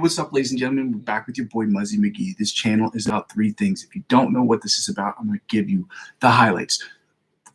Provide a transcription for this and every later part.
what's up, ladies and gentlemen? We're back with your boy Muzzy McGee. This channel is about three things. If you don't know what this is about, I'm going to give you the highlights.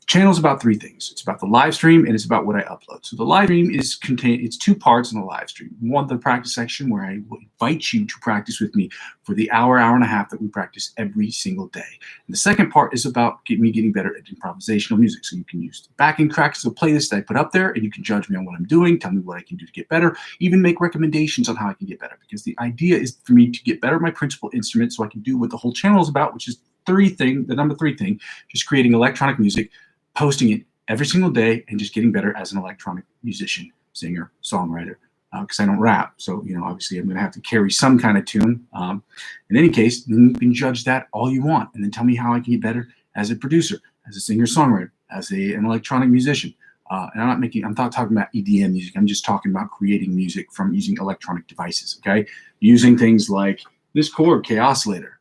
Channel is about three things. It's about the live stream and it's about what I upload. So the live stream is it's two parts in the live stream. One, the practice section, where I will invite you to practice with me for the hour and a half that we practice every single day. And the second part is about me getting better at improvisational music. So you can use the backing tracks of the playlist that I put up there, and you can judge me on what I'm doing, tell me what I can do to get better, even make recommendations on how I can get better. Because the idea is for me to get better at my principal instrument so I can do what the whole channel is about, which is the number three thing, just creating electronic music, posting it every single day, and just getting better as an electronic musician, singer, songwriter, because I don't rap. So, obviously I'm going to have to carry some kind of tune. In any case, you can judge that all you want, and then tell me how I can get better as a producer, as a singer, songwriter, as an electronic musician. And I'm not talking about EDM music. I'm just talking about creating music from using electronic devices, okay? Using things like this chord, K-oscillator,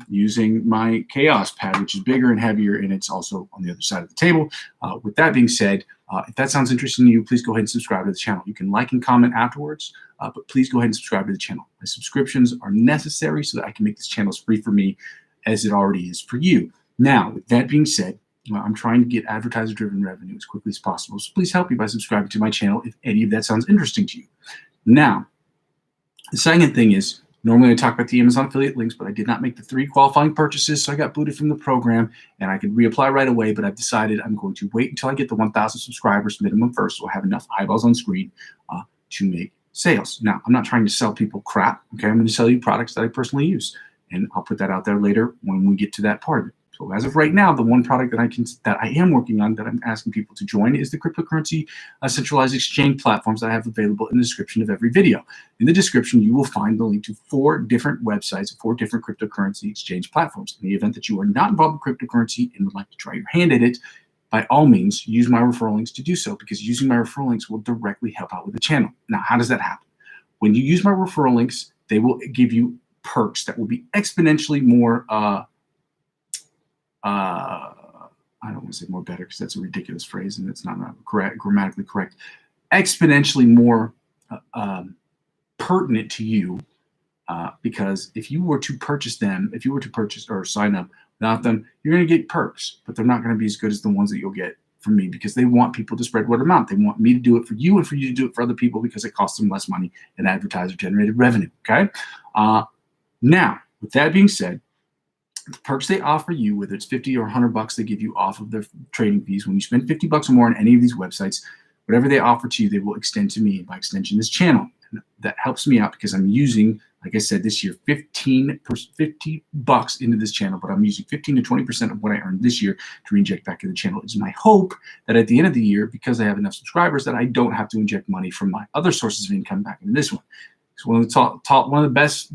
using my Chaos pad, which is bigger and heavier, and it's also on the other side of the table. With that being said, if that sounds interesting to you, please go ahead and subscribe to the channel. You can like and comment afterwards, but please go ahead and subscribe to the channel. My subscriptions are necessary so that I can make this channel as free for me as it already is for you. Now, with that being said, I'm trying to get advertiser-driven revenue as quickly as possible, so please help me by subscribing to my channel if any of that sounds interesting to you. Now, the second thing is, normally I talk about the Amazon affiliate links, but I did not make the 3 qualifying purchases, so I got booted from the program, and I could reapply right away, but I've decided I'm going to wait until I get the 1,000 subscribers minimum first, so I have enough eyeballs on screen to make sales. Now, I'm not trying to sell people crap, okay? I'm going to sell you products that I personally use, and I'll put that out there later when we get to that part of it. So as of right now, the one product that I am working on, that I'm asking people to join, is the cryptocurrency centralized exchange platforms that I have available in the description of every video. In the description, you will find the link to 4 different websites, 4 different cryptocurrency exchange platforms. In the event that you are not involved in cryptocurrency and would like to try your hand at it, by all means, use my referral links to do so, because using my referral links will directly help out with the channel. Now, how does that happen? When you use my referral links, they will give you perks that will be exponentially more I don't want to say more better, because that's a ridiculous phrase and it's not correct, grammatically correct. Exponentially more pertinent to you, because if you were to purchase them, if you were to purchase or sign up without them, you're going to get perks, but they're not going to be as good as the ones that you'll get from me, because they want people to spread word of mouth. They want me to do it for you and for you to do it for other people, because it costs them less money and advertiser-generated revenue. Okay. Now, with that being said, the perks they offer you, whether it's 50 or 100 bucks they give you off of their trading fees, when you spend 50 bucks or more on any of these websites, whatever they offer to you, they will extend to me, and by extension, this channel. And that helps me out, because I'm using, like I said, this year, 50 bucks into this channel, but I'm using 15 to 20% of what I earned this year to reinject back in the channel. It's my hope that at the end of the year, because I have enough subscribers, that I don't have to inject money from my other sources of income back into this one. So one of the best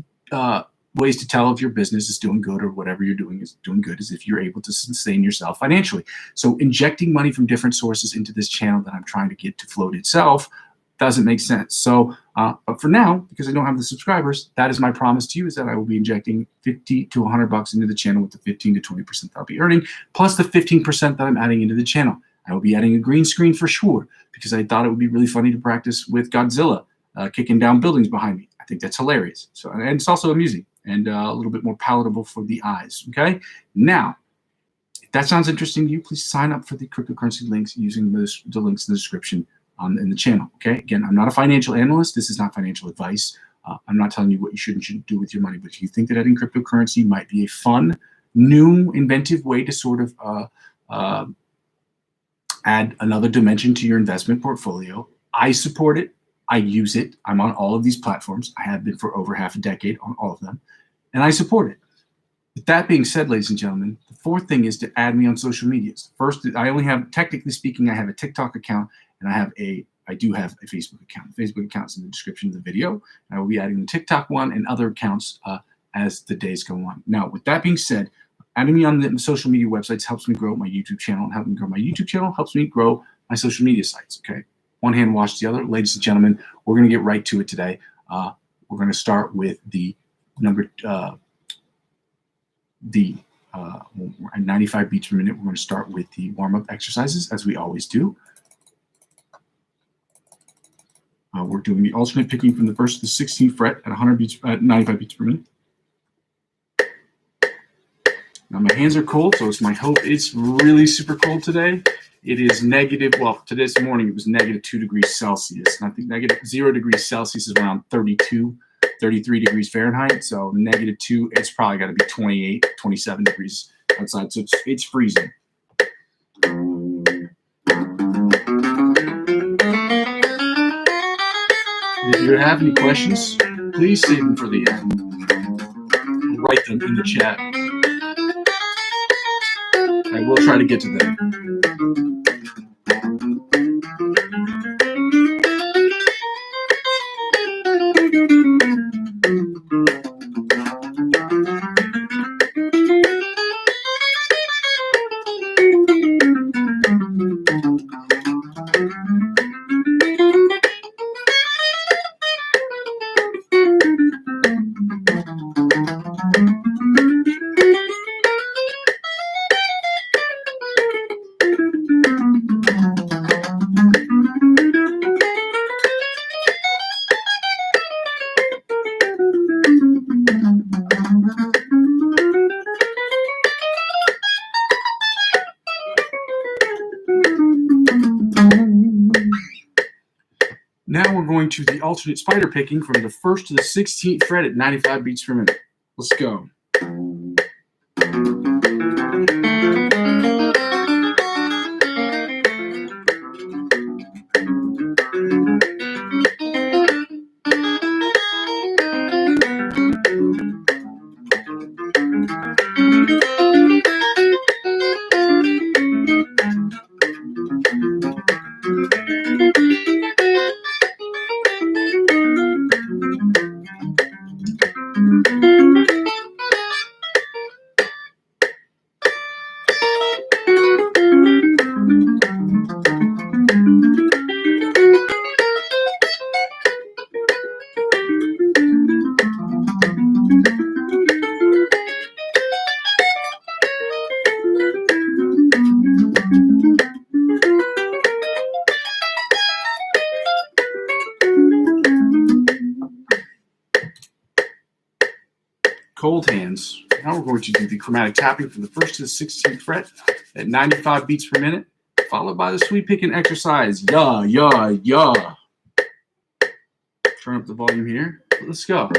ways to tell if your business is doing good, or whatever you're doing is doing good, is if you're able to sustain yourself financially. So injecting money from different sources into this channel that I'm trying to get to float itself doesn't make sense. So, but for now, because I don't have the subscribers, that is my promise to you, is that I will be injecting 50 to 100 bucks into the channel, with the 15 to 20% that I'll be earning, plus the 15% that I'm adding into the channel. I will be adding a green screen for sure, because I thought it would be really funny to practice with Godzilla kicking down buildings behind me. I think that's hilarious. So, and it's also amusing and a little bit more palatable for the eyes. Okay. Now, if that sounds interesting to you, please sign up for the cryptocurrency links using the links in the description in the channel. Okay. Again, I'm not a financial analyst. This is not financial advice. I'm not telling you what you should and shouldn't do with your money, but if you think that adding cryptocurrency might be a fun, new, inventive way to sort of add another dimension to your investment portfolio, I support it. I use it. I'm on all of these platforms. I have been for over half a decade on all of them, and I support it. With that being said, ladies and gentlemen, the fourth thing is to add me on social medias. First, I only have, technically speaking, I have a TikTok account, and I do have a Facebook account. The Facebook account is in the description of the video. I will be adding the TikTok one and other accounts as the days go on. Now, with that being said, adding me on the social media websites helps me grow my YouTube channel, and helping grow my YouTube channel helps me grow my social media sites. Okay. One hand washes the other. Ladies and gentlemen, we're going to get right to it today. We're going to start with the at 95 beats per minute. We're going to start with the warm-up exercises, as we always do. We're doing the alternate picking from the 1st to the 16th fret at 95 beats per minute. Now my hands are cold, so it's my hope it's really super cold today. It is negative, well, this morning it was negative 2 degrees Celsius. And I think negative 0 degrees Celsius is around 32, 33 degrees Fahrenheit. So negative 2, it's probably got to be 28, 27 degrees outside. So it's freezing. If you have any questions, please save them for the end. Write them in the chat. I will try to get to them. Now we're going to the alternate spider picking from the 1st to the 16th fret at 95 beats per minute. Let's go. Cold hands. Now we're going to do the chromatic tapping from the 1st to the 16th fret at 95 beats per minute, followed by the sweep picking exercise. Yeah, yeah, yeah. Turn up the volume here. Let's go.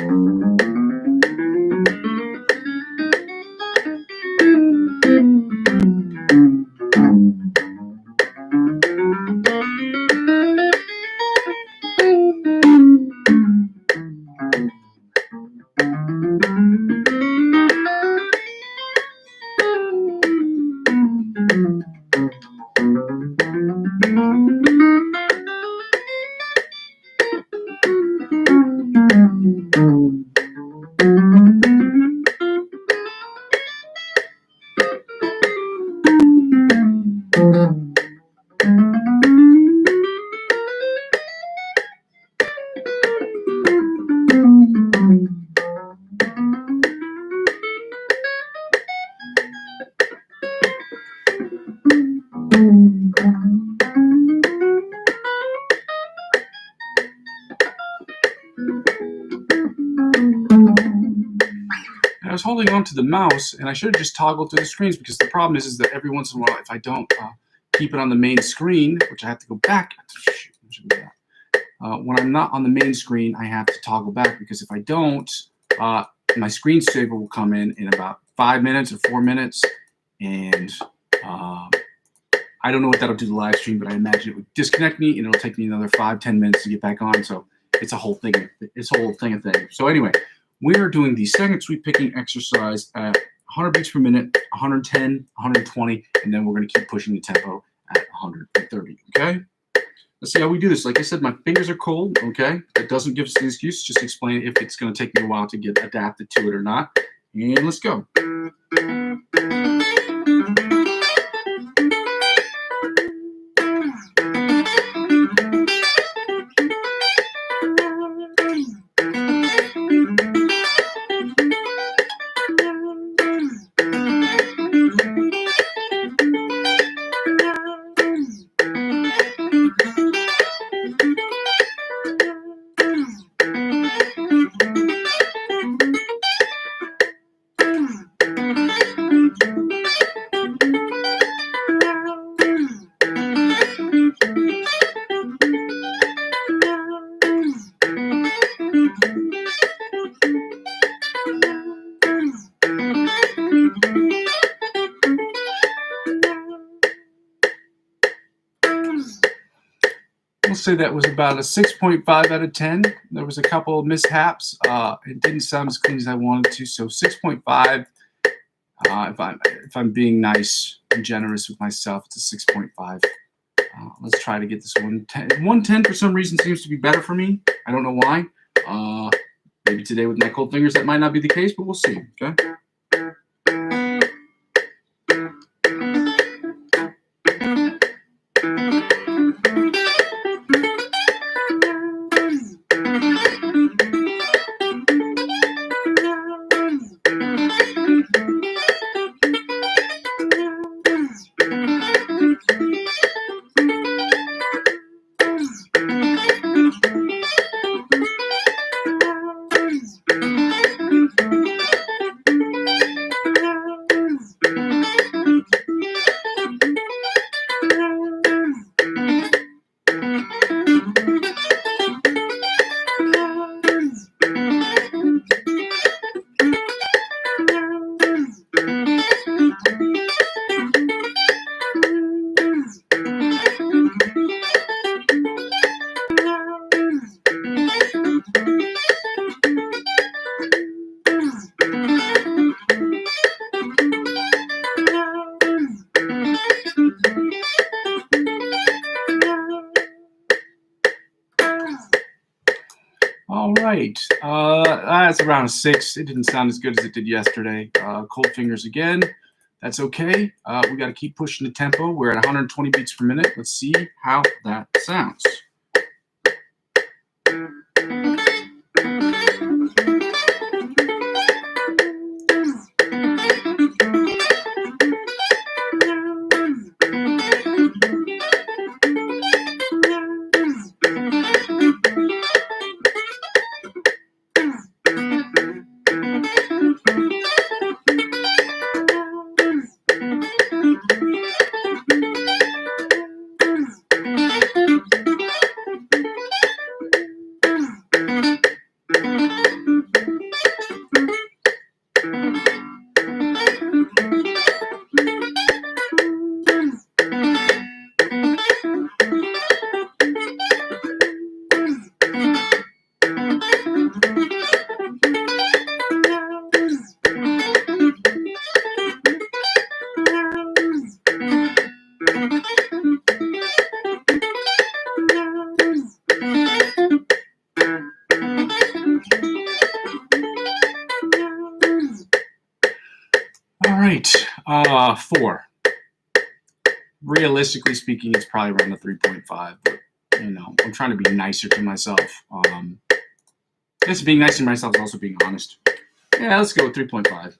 I was holding on to the mouse, and I should have just toggled through the screens, because the problem is that every once in a while, if I don't keep it on the main screen, which I have to go back, when I'm not on the main screen, I have to toggle back, because if I don't, my screensaver will come in about 5 minutes or 4 minutes, and I don't know what that'll do to the live stream, but I imagine it would disconnect me, and it'll take me another 5-10 minutes to get back on. So it's a whole thing. It's a whole thing of things. So anyway, we are doing the second sweep picking exercise at 100 beats per minute, 110, 120, and then we're going to keep pushing the tempo at 130. Okay. Let's see how we do this. Like I said, my fingers are cold. Okay, that doesn't give us an excuse. Just explain if it's going to take me a while to get adapted to it or not. And let's go. say that was about a 6.5 out of 10. There was a couple of mishaps. It didn't sound as clean as I wanted to, so 6.5. If I'm being nice and generous with myself, it's a 6.5. Let's try to get this 110. 110 for some reason seems to be better for me. I don't know why. Maybe today with my cold fingers that might not be the case, but we'll see. Okay. All right, that's around a 6. It didn't sound as good as it did yesterday. Cold fingers again. That's okay. We got to keep pushing the tempo. We're at 120 beats per minute. Let's see how that sounds. All right, 4. Realistically speaking, it's probably around a 3.5. But, I'm trying to be nicer to myself. Being nicer to myself is also being honest. Yeah, let's go with 3.5.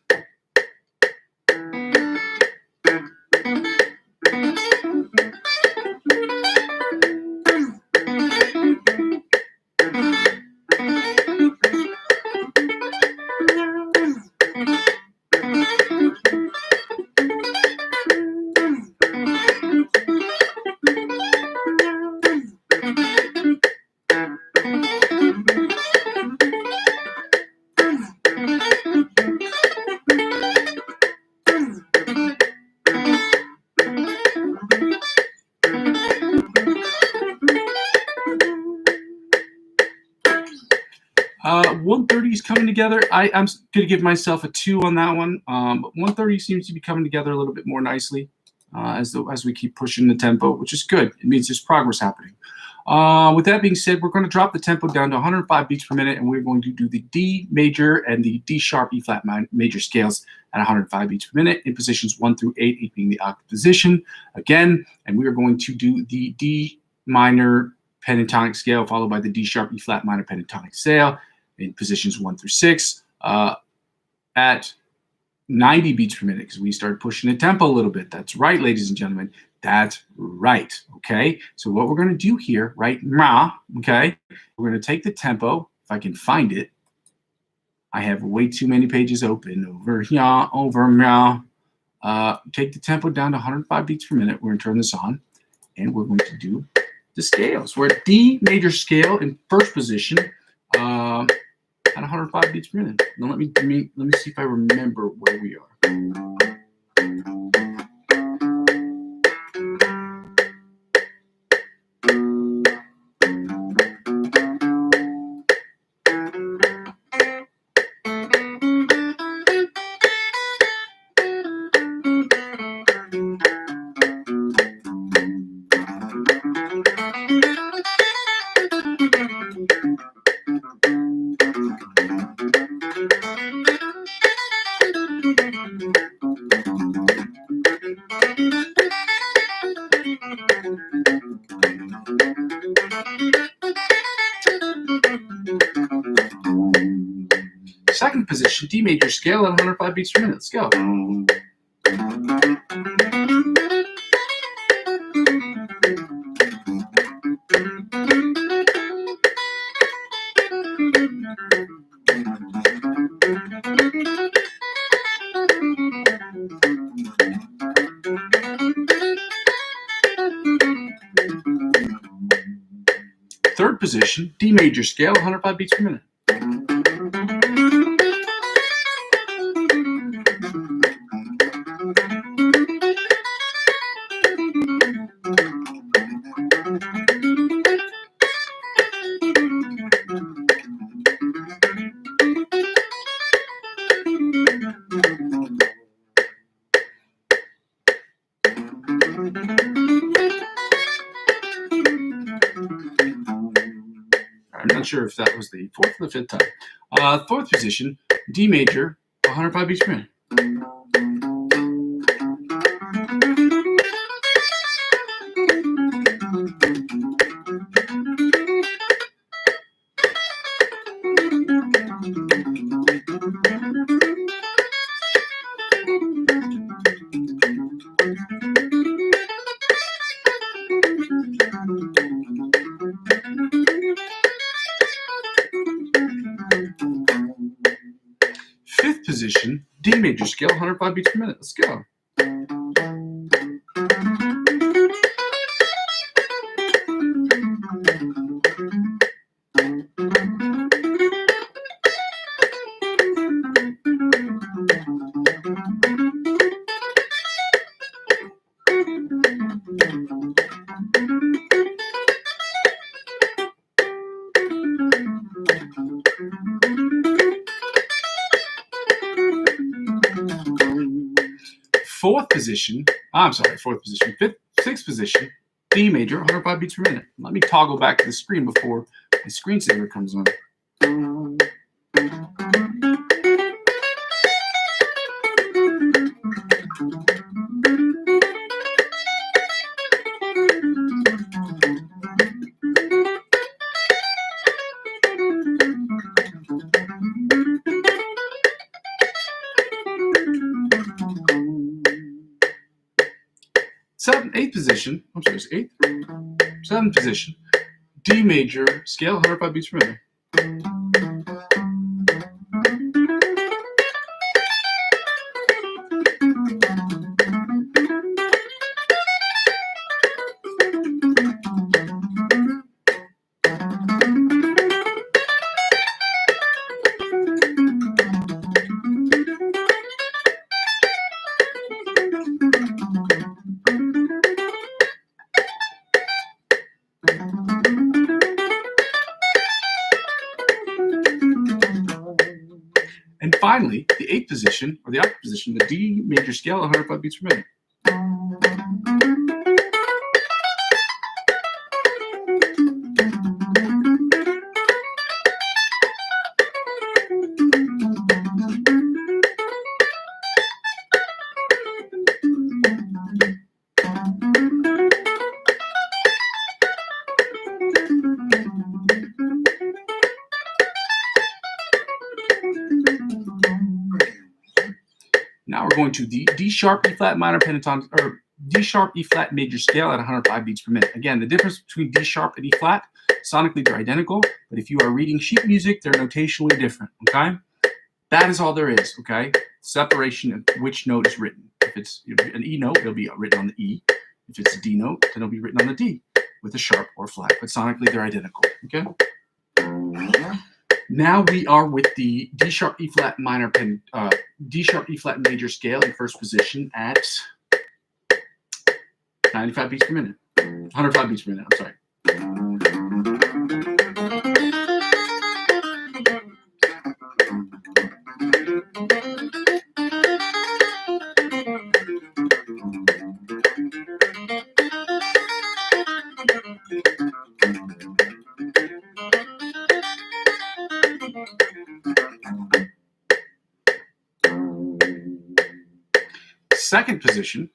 Uh, 130 is coming together. I'm going to give myself a 2 on that one. But 130 seems to be coming together a little bit more nicely as we keep pushing the tempo, which is good. It means there's progress happening. With that being said, we're going to drop the tempo down to 105 beats per minute, and we're going to do the D major and the D sharp E flat major scales at 105 beats per minute in positions 1 through 8, 8 being the octave position again. And we are going to do the D minor pentatonic scale followed by the D sharp E flat minor pentatonic scale in positions 1 through 6 at 90 beats per minute because we started pushing the tempo a little bit. That's right, ladies and gentlemen. That's right. Okay. So what we're going to do here right now, okay, we're going to take the tempo. If I can find it, I have way too many pages open over here, over now. Take the tempo down to 105 beats per minute. We're going to turn this on, and we're going to do the scales. We're at D major scale in first position at 105 beats per minute. Now let me see if I remember where we are. Second position, D major scale at 105 beats per minute. Let's go. Third position, D major scale, 105 beats per minute. I'm not sure if that was the fourth or the fifth time. Fourth position, D major, 105 beats per minute. Fifth position, D major scale, 105 beats per minute. Let's go. Sixth position, D major, 105 beats per minute. Let me toggle back to the screen before the screensaver comes on. Seventh position, D major scale, 105 beats per minute. And finally, the eighth position, or the octave position, the D major scale, 105 beats per minute. Now we're going to the D sharp, E flat minor pentatonic, or D sharp, E flat major scale at 105 beats per minute. Again, the difference between D sharp and E flat, sonically they're identical, but if you are reading sheet music, they're notationally different, okay? That is all there is, okay? Separation of which note is written. If it's an E note, it'll be written on the E. If it's a D note, then it'll be written on the D with a sharp or flat, but sonically they're identical, okay? Now we are with the D sharp, E flat minor D sharp, E flat major scale in first position at 95 beats per minute. 105 beats per minute, I'm sorry. Second position,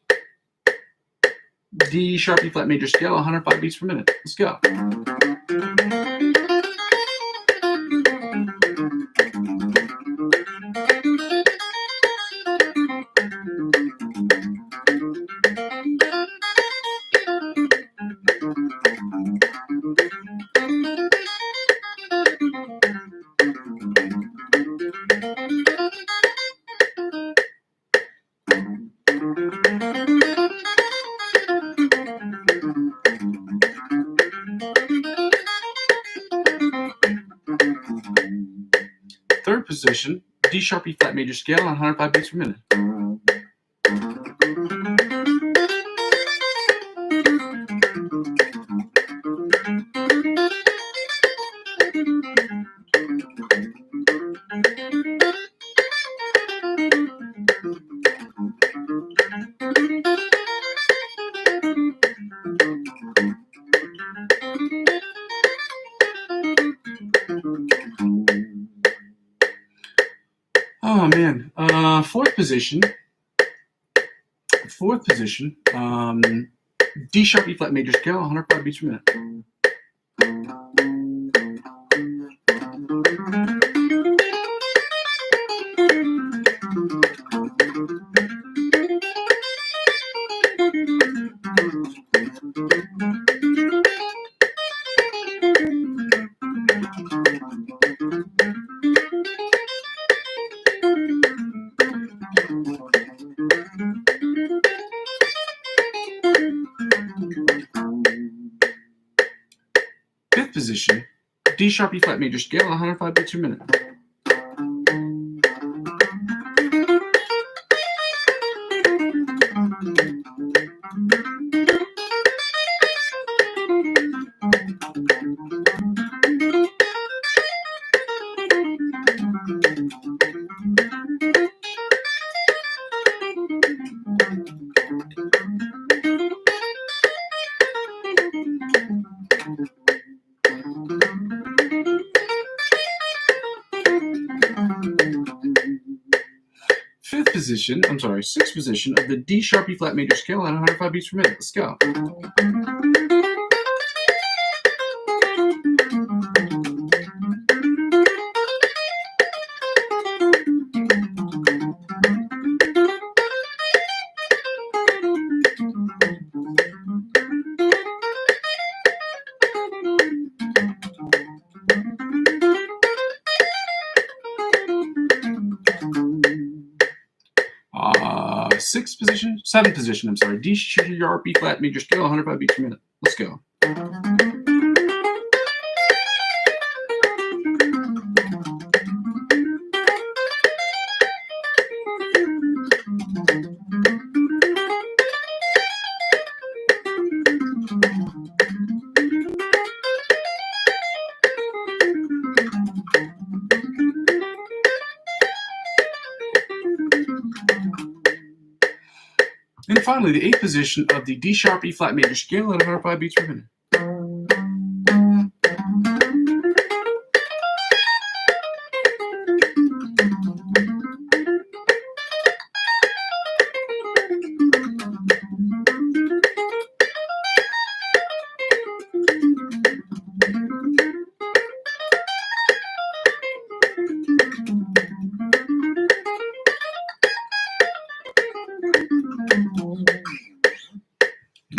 D sharp, E flat major scale, 105 beats per minute. Let's go. Third position, D sharp E flat major scale on 105 beats per minute. Oh man, fourth position, D sharp E flat major scale, 105 beats per minute. Fifth position, D sharp E flat major scale, 105 beats per minute. Sixth position of the D sharp E flat major scale at 105 beats per minute. Let's go. Seventh position, D sharp E flat major scale, 105 beats per minute. Let's go. And finally, the eighth position of the D sharp E flat major scale at 105 beats per minute.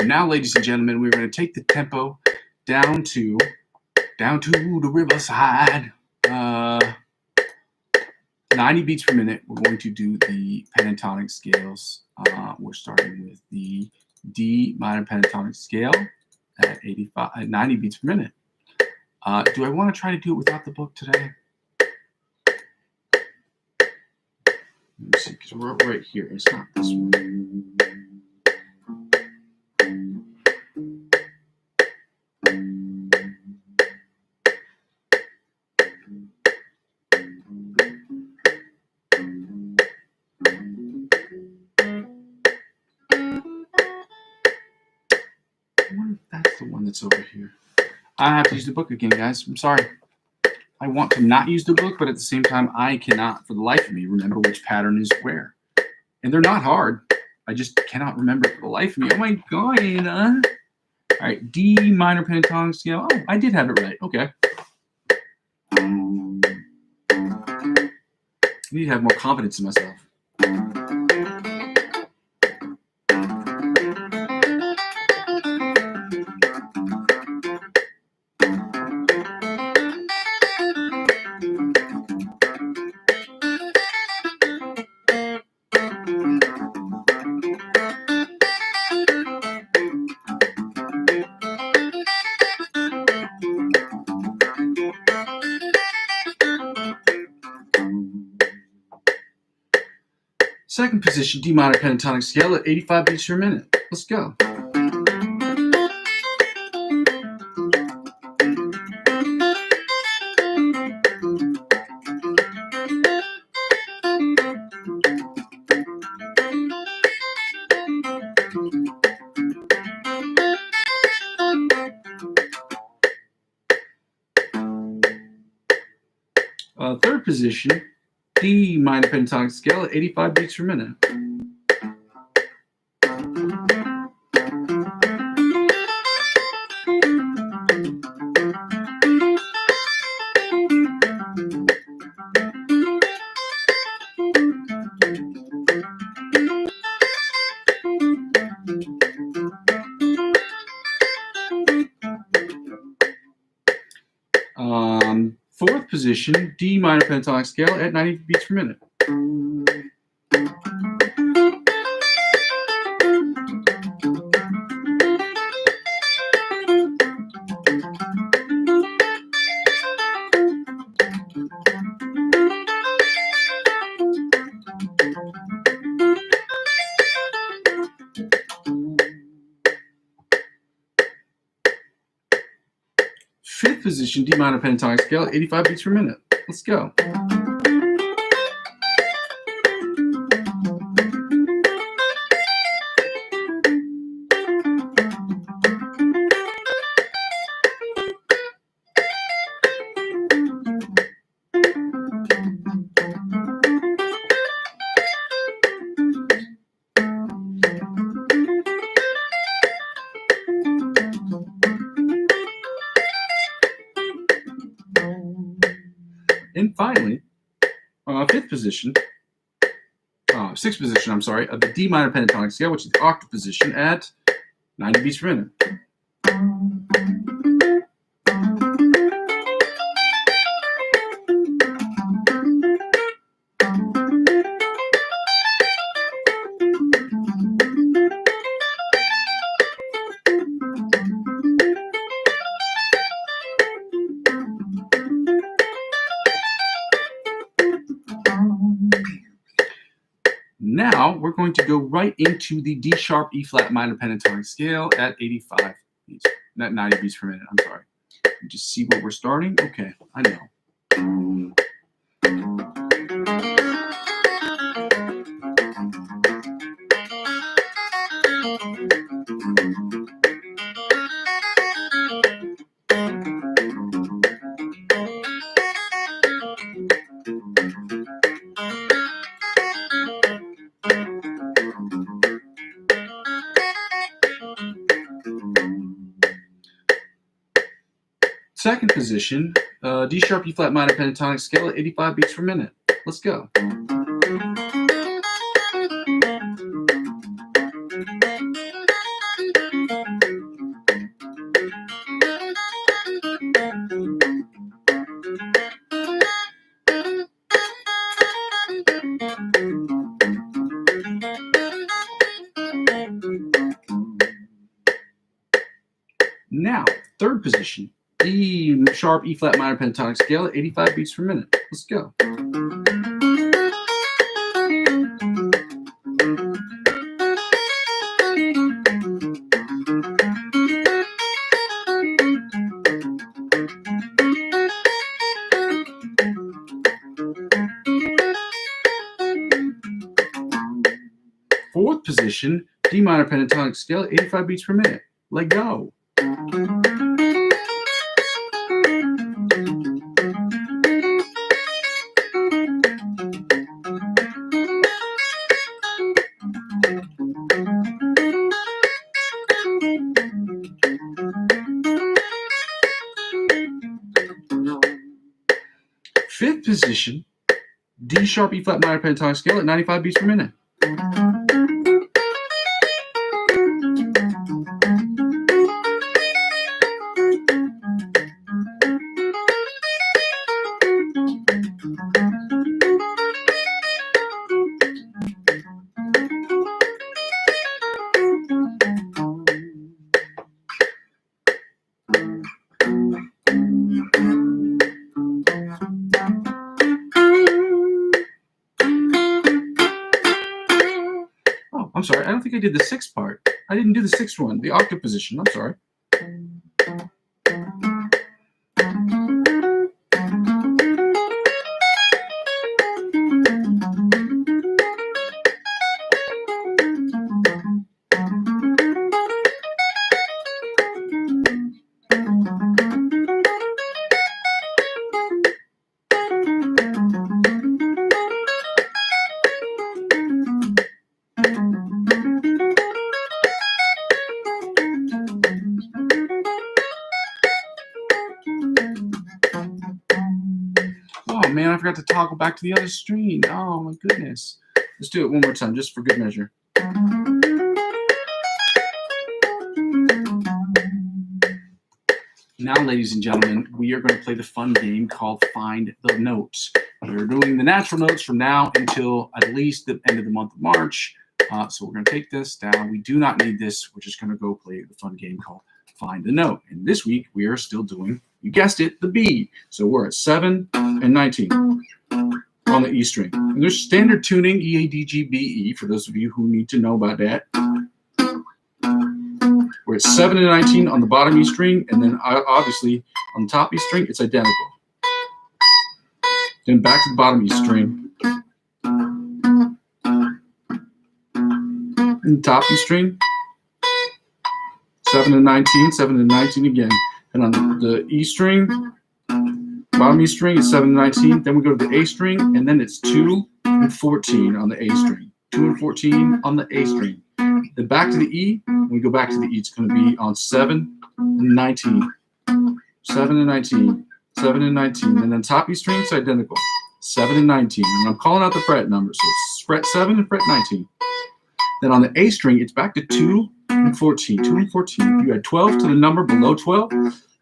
Now, ladies and gentlemen, we're going to take the tempo down to the riverside. 90 beats per minute. We're going to do the pentatonic scales. We're starting with the D minor pentatonic scale at 90 beats per minute. Do I want to try to do it without the book today? Let me see, because we're right here. It's not this one. I wonder if that's the one that's over here. I have to use the book again, guys. I'm sorry. I want to not use the book, but at the same time, I cannot, for the life of me, remember which pattern is where. And they're not hard. I just cannot remember for the life of me. Oh my god. All right, D minor pentatonic scale. Oh, I did have it right. Okay. I need to have more confidence in myself. Second position, D minor pentatonic scale at 85 beats per minute. Let's go. Third position, D minor pentatonic scale at 85 beats per minute. Fourth position, D minor pentatonic scale at 90 beats per minute. Fifth position, D minor pentatonic scale at 85 beats per minute. Let's go. And finally, sixth position, of the D minor pentatonic scale, which is the octave position at 90 beats per minute. Now we're going to go right into the D sharp E flat minor pentatonic scale at 85 beats, not 90 beats per minute. I'm sorry. Just see where we're starting. Okay, I know. Second position, D sharp E flat minor pentatonic scale at 85 beats per minute. Let's go. Now, third position, D sharp E flat minor pentatonic scale at 85 beats per minute. Let's go. Fourth position, D minor pentatonic scale at 85 beats per minute. Let go. Fifth position, D sharp E flat minor pentatonic scale at 95 beats per minute. I'm sorry, I don't think I did the sixth part. I didn't do the sixth one, the octave position. I'm sorry. Oh man, I forgot to toggle back to the other screen. Oh my goodness. Let's do it one more time, just for good measure. Now, ladies and gentlemen, we are going to play the fun game called Find the Notes. We're doing the natural notes from now until at least the end of the month of March. So we're going to take this down. We do not need this. We're just going to go play the fun game called Find the Note. And this week, we are still doing, you guessed it, the B. So we're at 7 and 19 on the E string. And there's standard tuning, E, A, D, G, B, E, for those of you who need to know about that. We're at 7 and 19 on the bottom E string, and then obviously on the top E string, it's identical. Then back to the bottom E string. And top E string, 7 and 19, 7 and 19 again. And on the E string, bottom E string is 7 and 19. Then we go to the A string, and then it's 2 and 14 on the A string. 2 and 14 on the A string. Then back to the E. When we go back to the E, it's going to be on 7 and 19. 7 and 19. 7 and 19. And then top E string, it's identical. 7 and 19. And I'm calling out the fret number. So it's fret 7 and fret 19. Then on the A string, it's back to 2 and 14. 2 and 14. If you add 12 to the number below 12,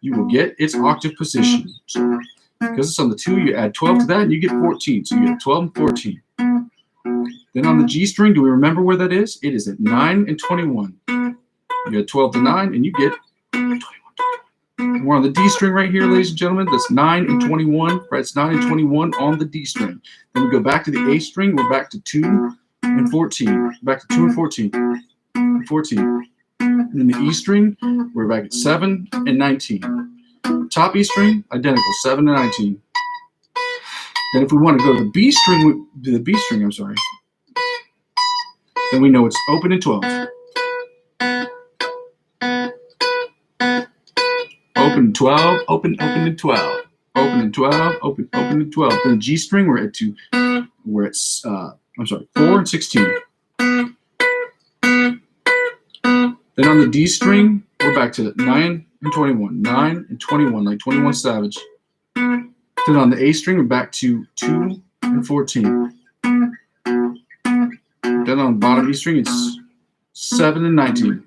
you will get its octave position. So because it's on the 2, you add 12 to that, and you get 14. So you get 12 and 14. Then on the G string, do we remember where that is? It is at 9 and 21. You add 12 to 9, and you get 21. And we're on the D string right here, ladies and gentlemen. That's 9 and 21. Frets 9 and 21 on the D string. Then we go back to the A string. We're back to 2 and 14. Back to 2 and 14. And 14. And then the E string, we're back at 7 and 19. Top E string, identical, 7 and 19. Then if we want to go to the B string, then we know it's open in 12. Open 12, open in 12. Open in 12, open in 12. Then the G string, we're at 4 and 16. Then on the D string, we're back to 9 and 21. 9 and 21, like 21 Savage. Then on the A string, we're back to 2 and 14. Then on the bottom E string, it's 7 and 19.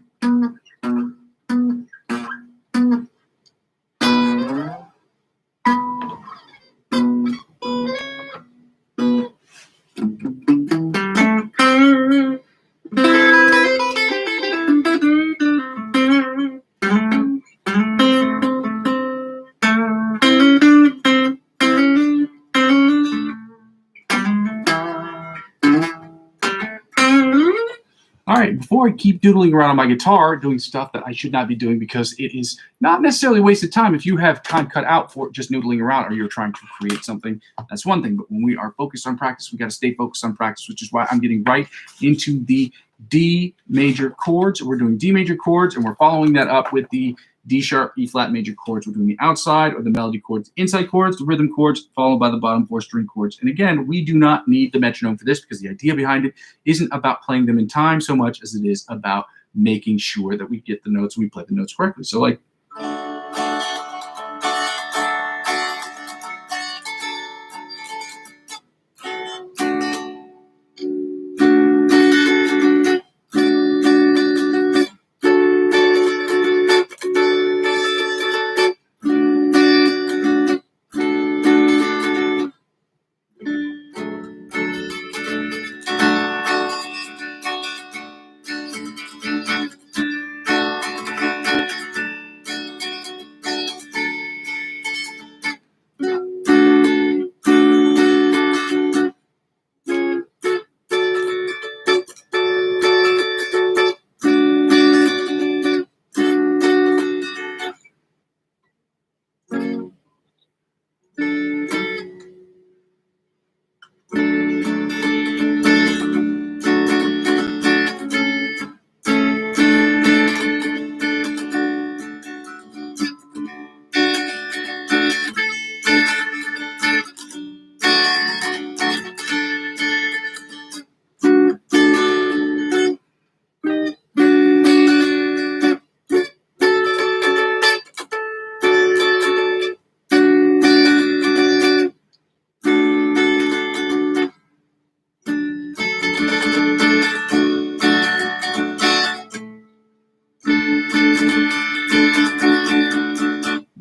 All right, before I keep doodling around on my guitar, doing stuff that I should not be doing because it is not necessarily a waste of time. If you have time cut out for just noodling around or you're trying to create something, that's one thing. But when we are focused on practice, we got to stay focused on practice, which is why I'm getting right into the D major chords. We're doing D major chords, and we're following that up with the D sharp, E flat major chords. We're doing the outside or the melody chords, inside chords, the rhythm chords, followed by the bottom 4 string chords. And again, we do not need the metronome for this because the idea behind it isn't about playing them in time so much as it is about making sure that we get the notes, we play the notes correctly. So like,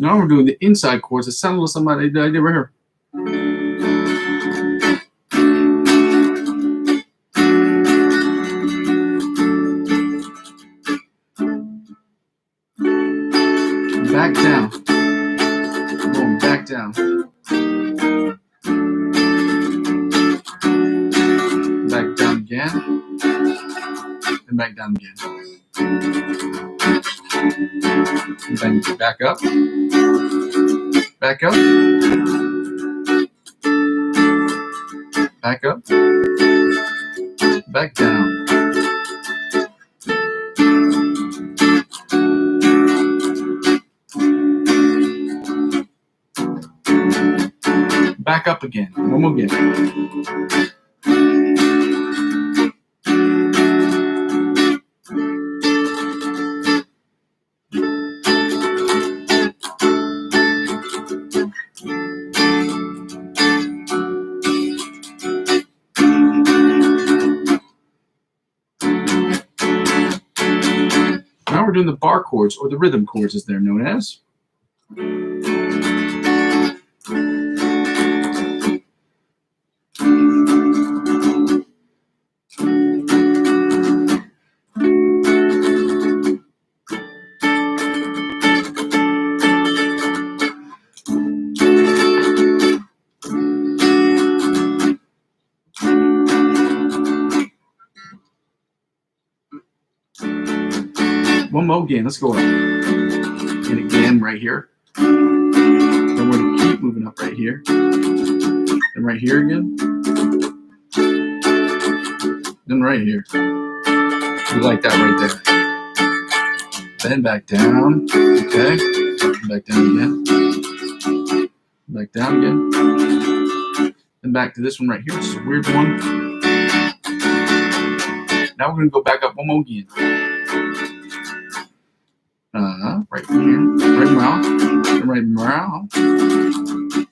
Now we're doing the inside chords. It sounds a little something like I did right here. Back down. Going back down. Back down again. And back down again. And then back up. Back up. Back up. Back down. Back up again. One more again. Now we're doing the bar chords, or the rhythm chords as they're known as. One more again. Let's go up. And again right here. Then we're going to keep moving up right here. Then right here again. Then right here. We like that right there. Then back down. Okay. Back down again. Back down again. Then back to this one right here. This is a weird one. Now we're going to go back up one more again. Right here, right mouth, right mouth,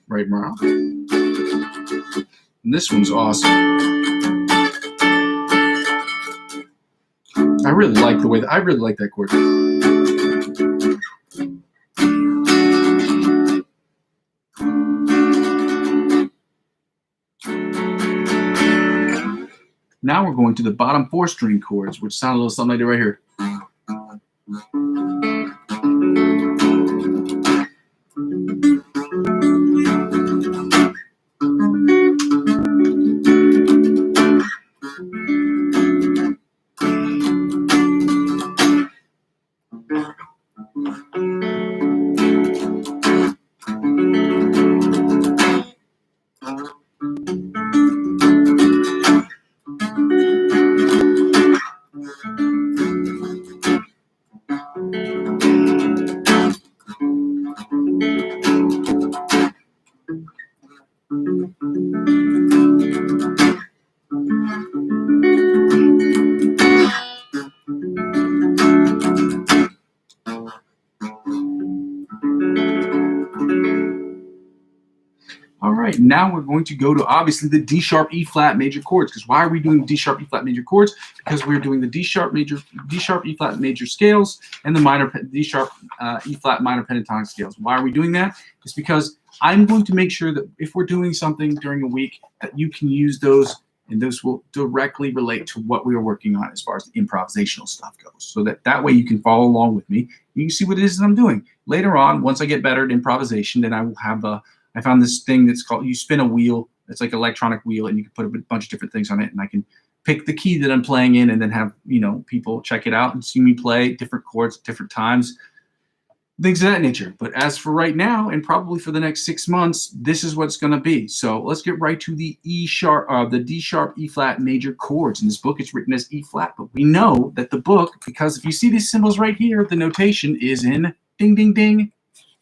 right mouth. And this one's awesome. I really like the way I really like that chord. Now we're going to the bottom 4 string chords, which sound a little something like that right here. All right, now we're going to go to obviously the D sharp E flat major chords. Because why are we doing D sharp E flat major chords? Because we're doing the D sharp E flat major scales and the minor D sharp E flat minor pentatonic scales. Why are we doing that? It's because I'm going to make sure that if we're doing something during a week, that you can use those, and those will directly relate to what we are working on as far as the improvisational stuff goes. So that way you can follow along with me. You can see what it is that I'm doing. Later on, once I get better at improvisation, then I will have I found this thing that's called, you spin a wheel. It's like an electronic wheel, and you can put a bunch of different things on it, and I can pick the key that I'm playing in and then have, people check it out and see me play different chords at different times, things of that nature. But as for right now, and probably for the next 6 months, this is what it's going to be. So let's get right to the D sharp E flat major chords. In this book, it's written as E flat, but we know that the book, because if you see these symbols right here, the notation is in ding, ding, ding,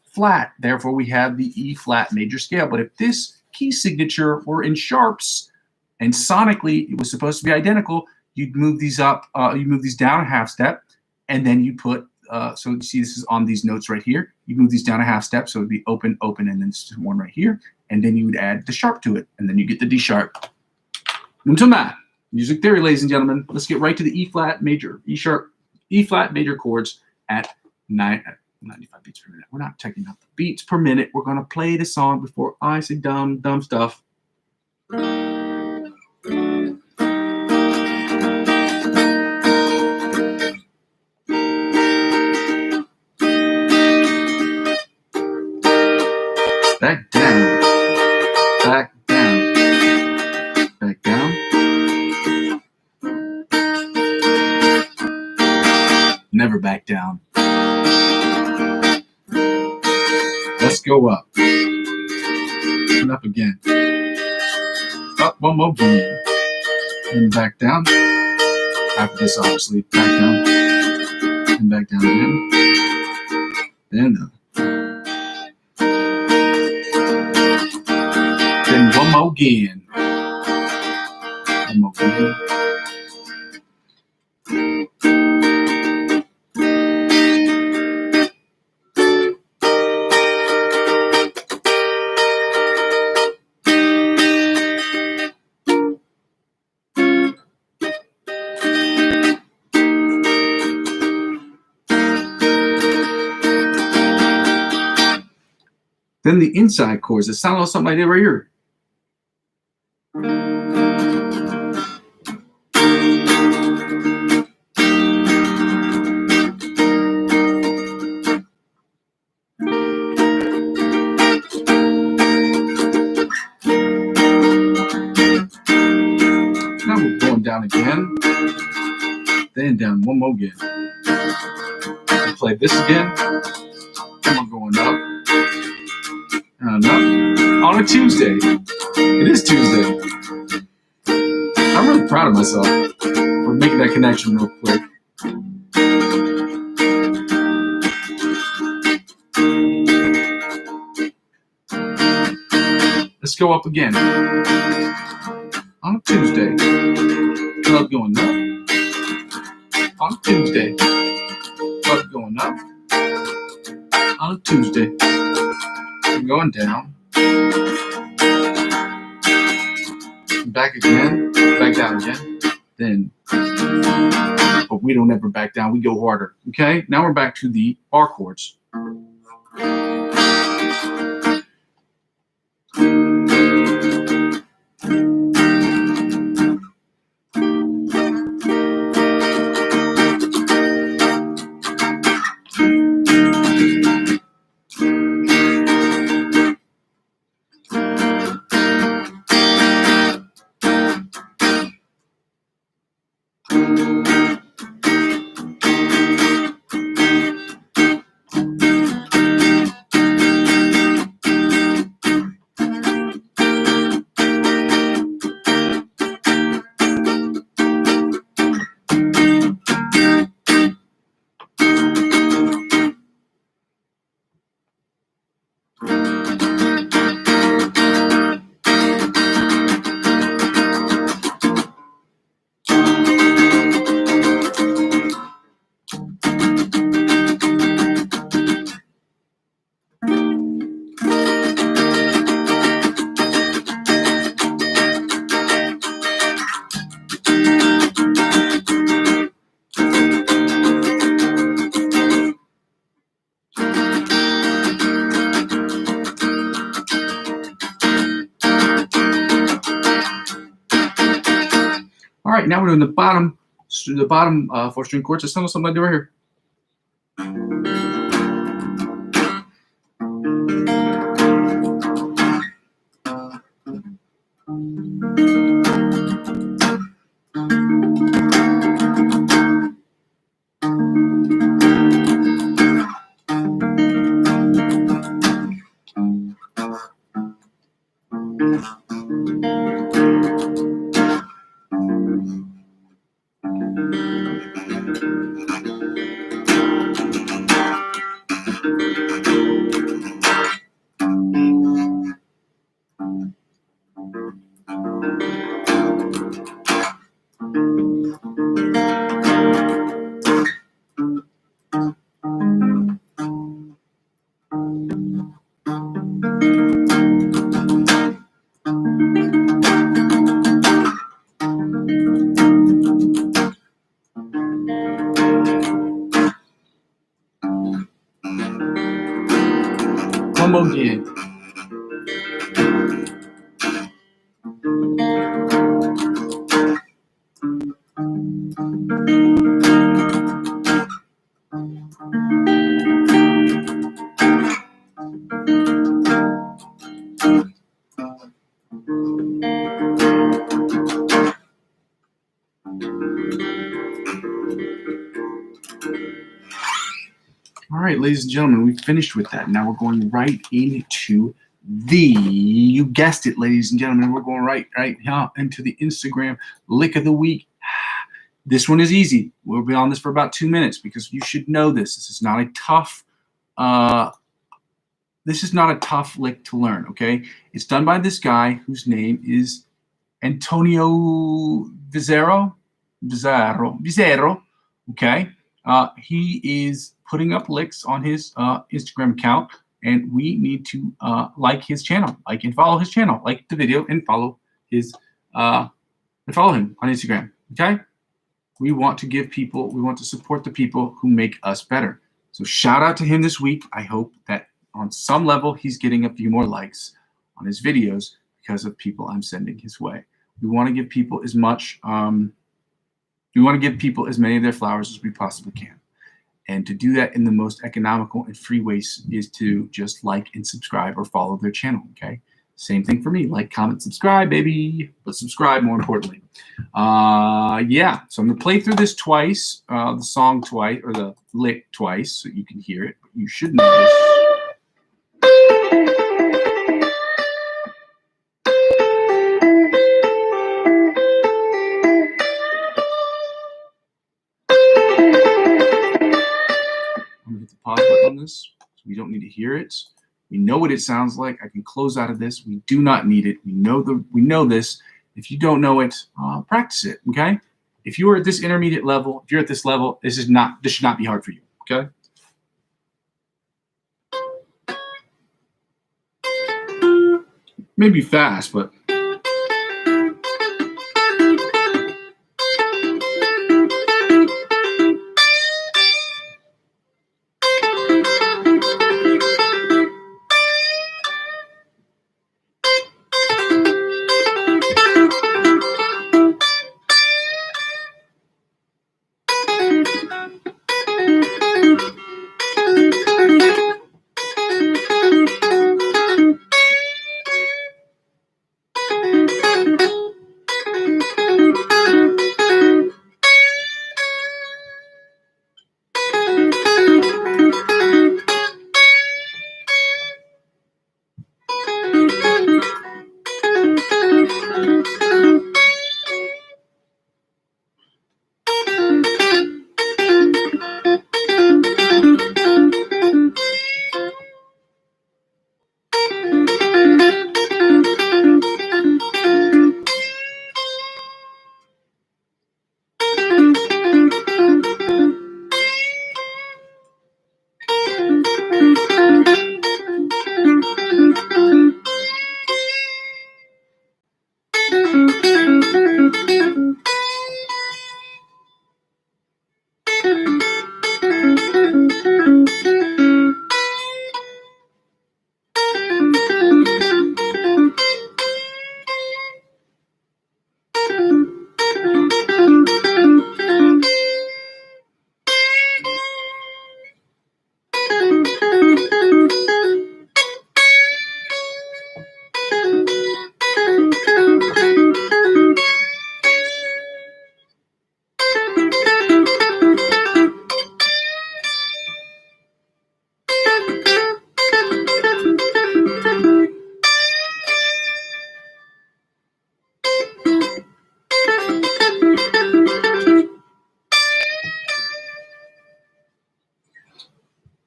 flat. Therefore, we have the E flat major scale. But if this key signature were in sharps and sonically it was supposed to be identical, you'd move these up, you move these down a half step, and then you put, so you see this is on these notes right here. You move these down a half step, so it'd be open, open, and then this one right here. And then you would add the sharp to it, and then you get the D sharp. Until that, music theory, ladies and gentlemen. Let's get right to the E flat major, E flat major chords at 9. 95 beats per minute. We're not checking out the beats per minute. We're going to play the song before I say dumb stuff. Back down, back down, back down. Never back down. Let's go up. And up again. Up one more beat. And back down. After this, obviously, back down. And back down again. Then up. Then one more again. One more again. Then the inside chords. It sounds like something I did right here. Now we're going down again. Then down one more again. And play this again. And we're going up. And up. On a Tuesday. It is Tuesday. I'm really proud of myself for making that connection real quick. Let's go up again. On a Tuesday. Club going up. On a Tuesday. Club going up. On a Tuesday. I'm going down. Back again. Back down again. Then. But we don't ever back down. We go harder. Okay? Now we're back to the bar chords. All right, now we're doing the bottom 4-string chords. Let's sound something I do right here. Come again. All right, ladies and gentlemen, we finished with that. Now we're going right into you guessed it, ladies and gentlemen, we're going right into the Instagram lick of the week. This one is easy. We'll be on this for about 2 minutes because you should know this. This is not a tough lick to learn, okay? It's done by this guy whose name is Antonio Vizero, okay? He is putting up licks on his Instagram account, and we need to like his channel, like and follow his channel, like the video and follow his follow him on Instagram, okay? We want to support the people who make us better. So shout out to him this week. I hope that on some level he's getting a few more likes on his videos because of people I'm sending his way. We want to give people as much we want to give people as many of their flowers as we possibly can. And to do that in the most economical and free ways is to just like and subscribe or follow their channel, okay? Same thing for me. Like, comment, subscribe, baby. But subscribe more importantly. Yeah, so I'm going to play through this twice, the song twice, or the lick twice, so you can hear it. But you should know this. I'm going to hit the pause button on this. So we don't need to hear it. We know what it sounds like. I can close out of this. We do not need it. We know this. If you don't know it, practice it. Okay. If you are at this intermediate level, if you're at this level, this should not be hard for you. Okay. Maybe fast, but.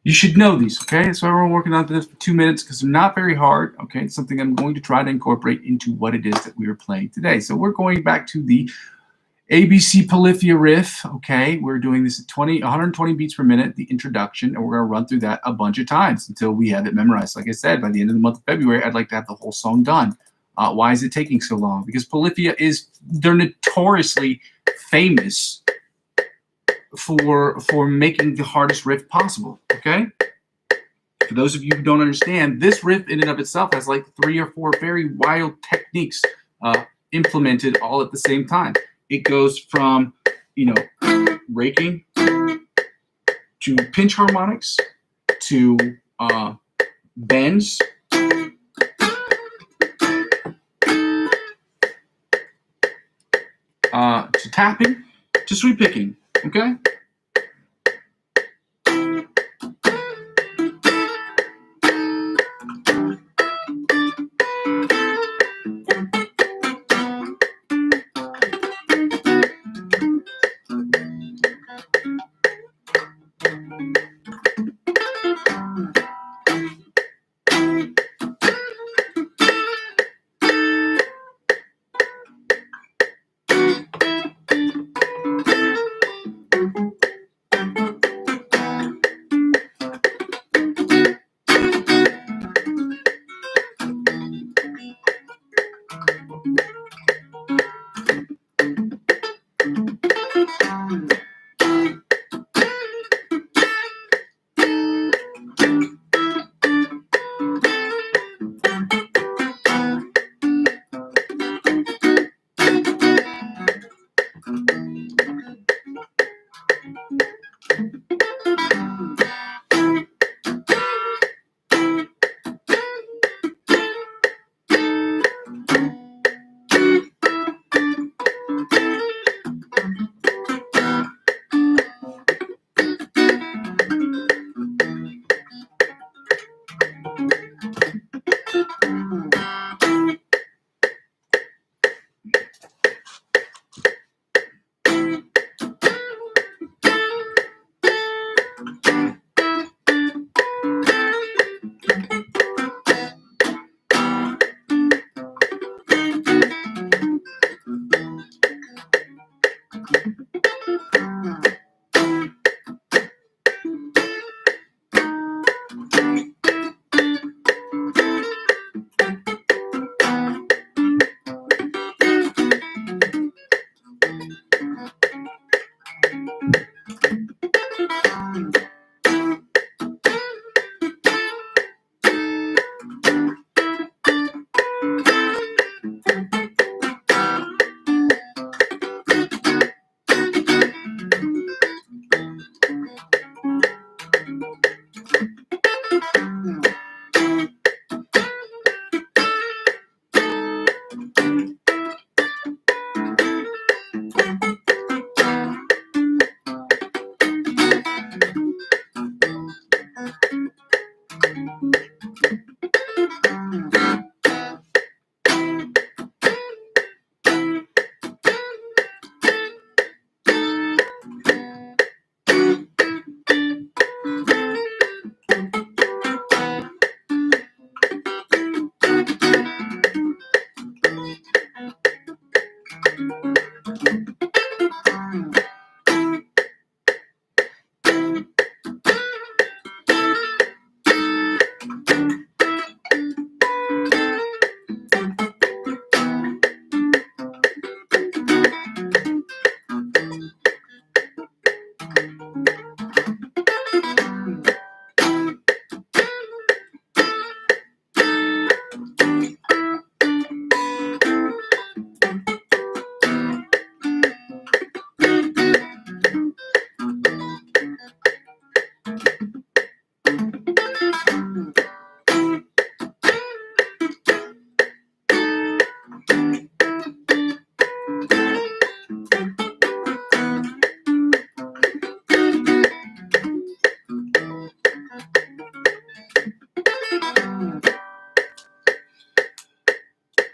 You should know these, okay? That's why we're working on this for 2 minutes because they're not very hard, okay? It's something I'm going to try to incorporate into what it is that we are playing today. So we're going back to the ABC Polyphia riff, okay? We're doing this at 120 beats per minute, the introduction, and we're going to run through that a bunch of times until we have it memorized. Like I said, by the end of the month of February, I'd like to have the whole song done. Why is it taking so long? Because Polyphia they're notoriously famous for making the hardest riff possible, okay? For those of you who don't understand, this riff in and of itself has like 3 or 4 very wild techniques implemented all at the same time. It goes from, raking to pinch harmonics to bends to tapping to sweep picking. Okay.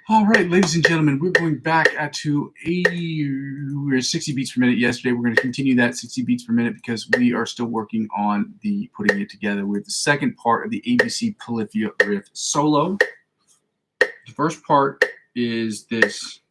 All right, ladies and gentlemen, we're going back to 80. We were 60 beats per minute yesterday. We're going to continue that 60 beats per minute because we are still working on the putting it together with the second part of the ABC Polyphia riff solo. The first part is this.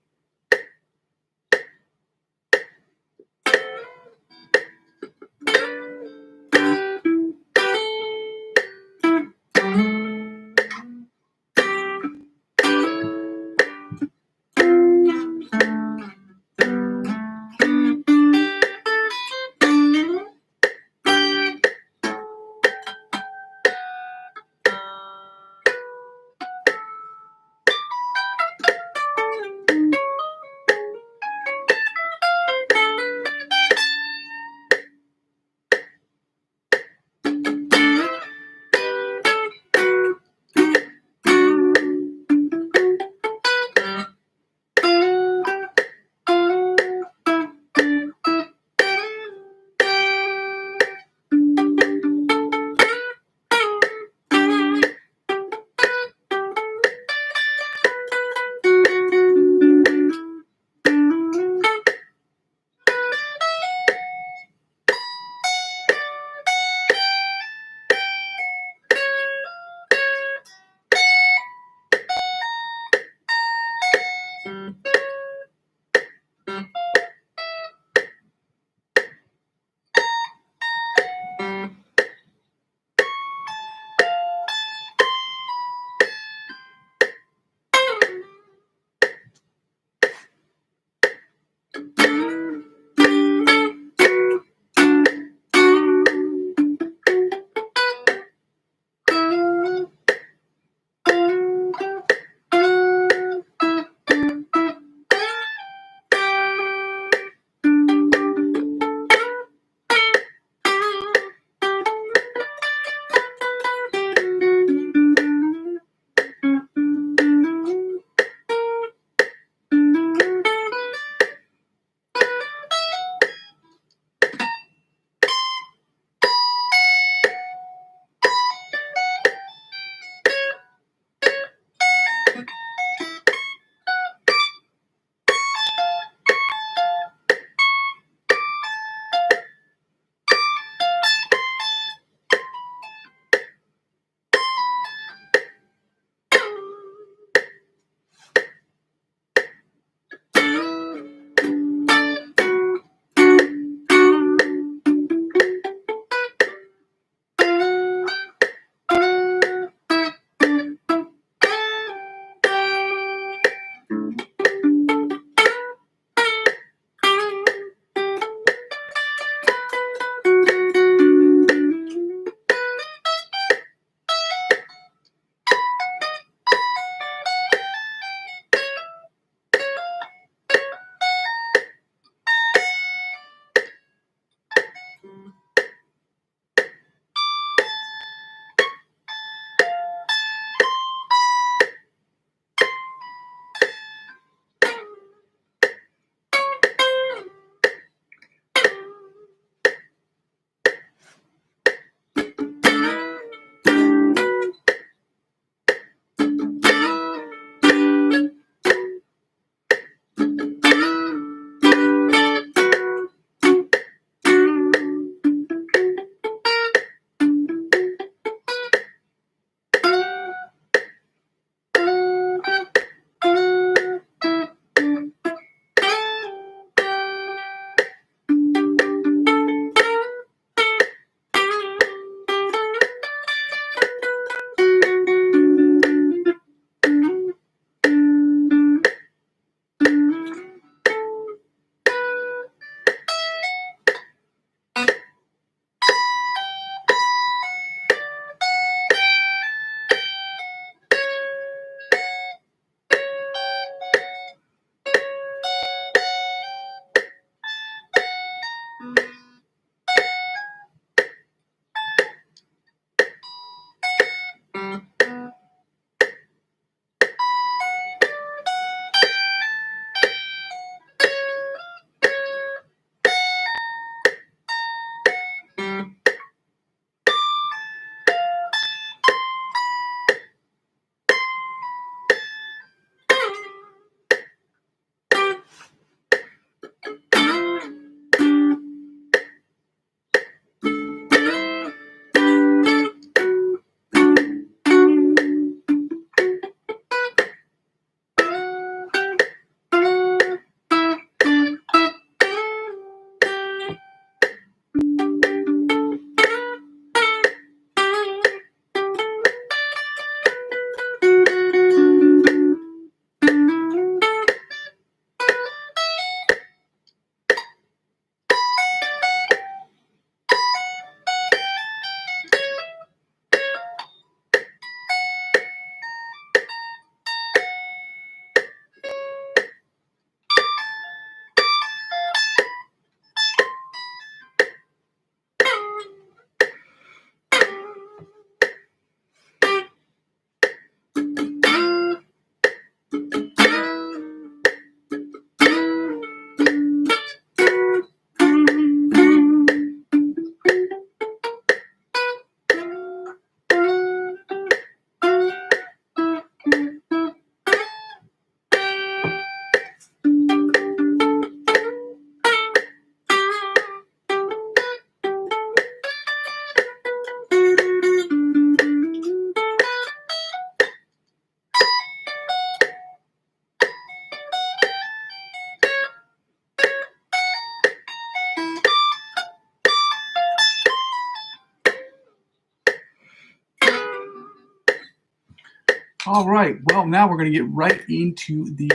All right. Well, now we're going to get right into the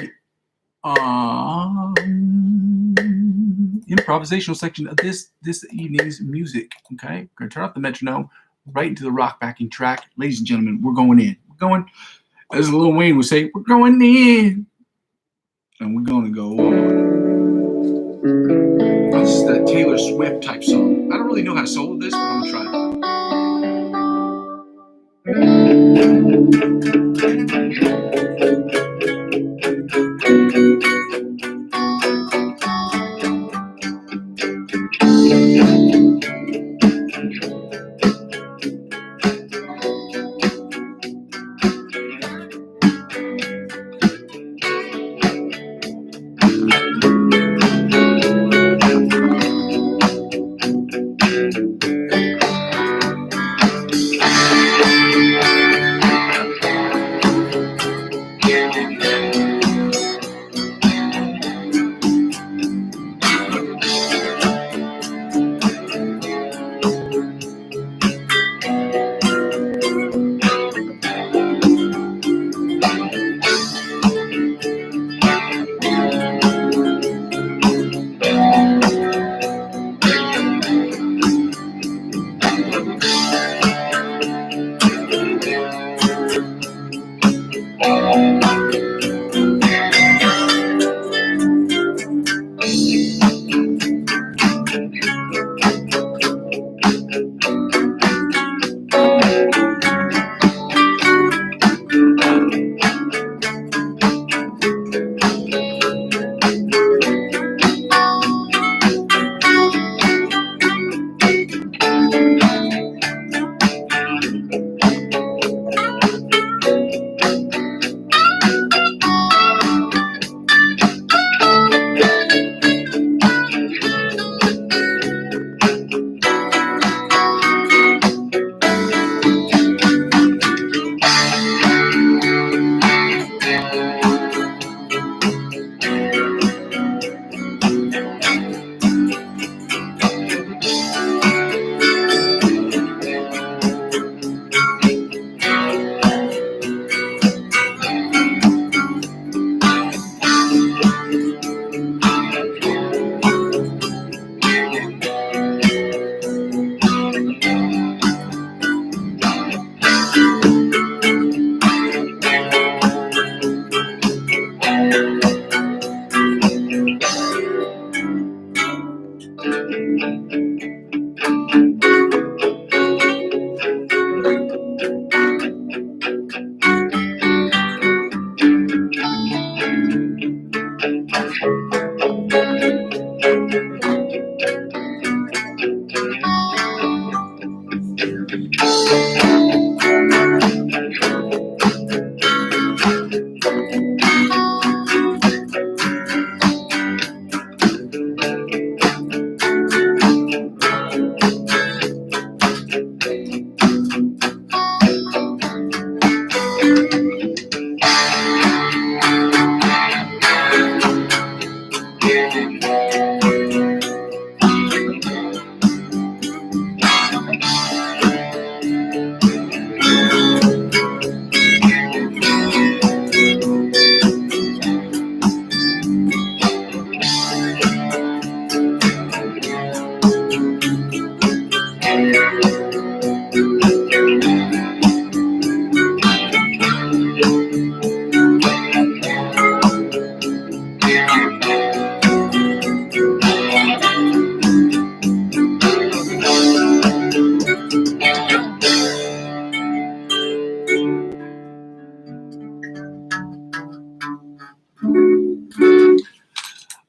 improvisational section of this evening's music. Okay, we're going to turn off the metronome, right into the rock backing track. Ladies and gentlemen, we're going in. We're going, as Lil Wayne would say, we're going in. And we're going to go on. This is that Taylor Swift type song. I don't really know how to solo this, but I'm going to try it.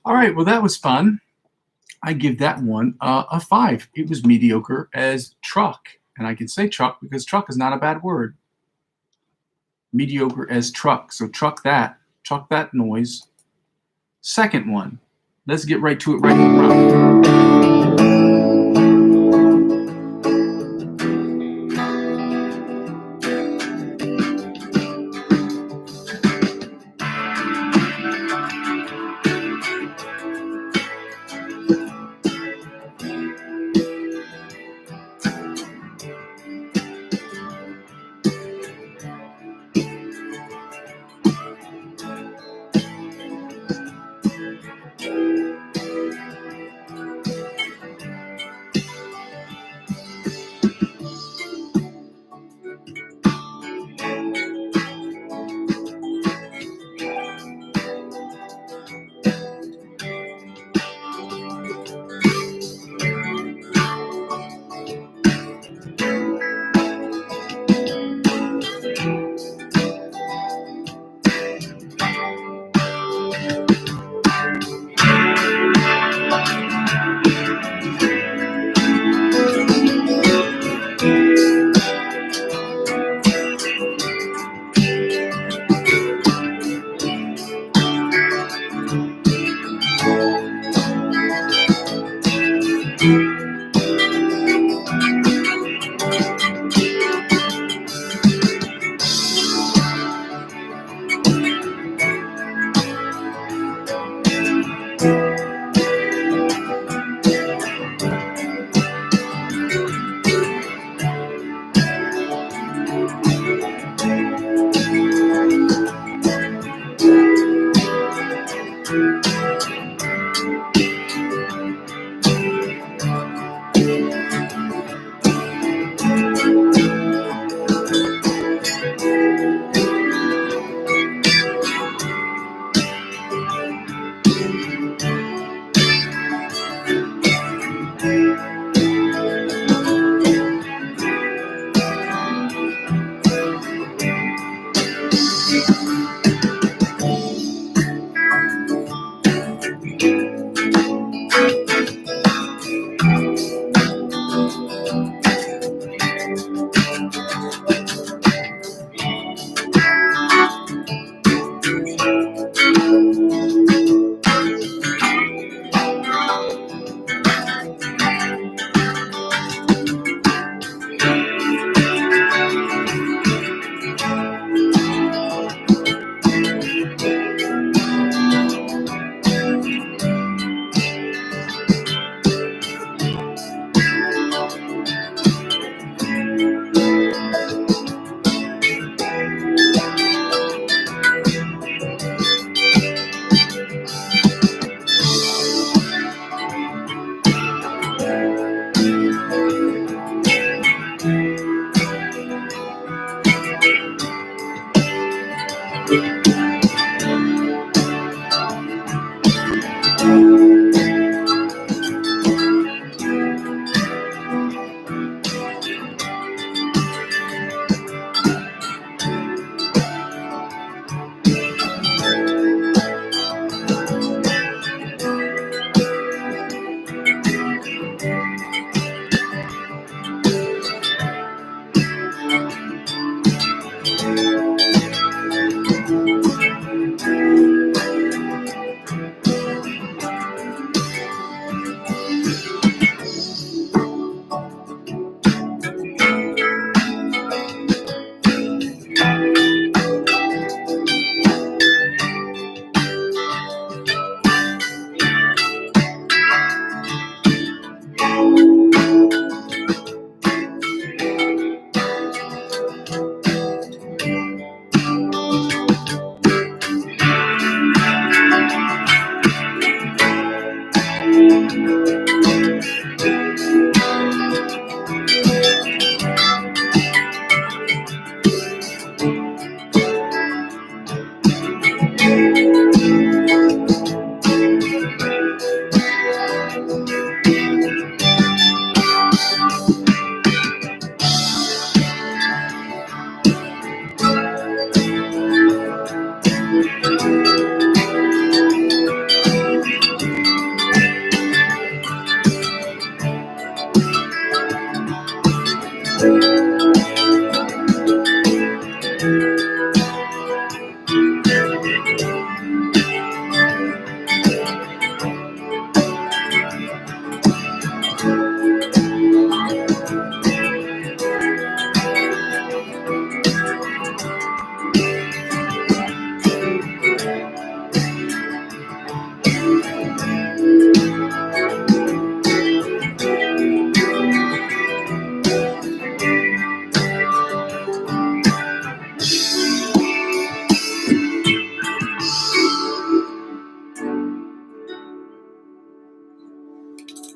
All right, well, that was fun. I give that one a 5. It was mediocre as truck. And I can say truck because truck is not a bad word. Mediocre as truck. So truck that noise. Second one. Let's get right to it right in the round.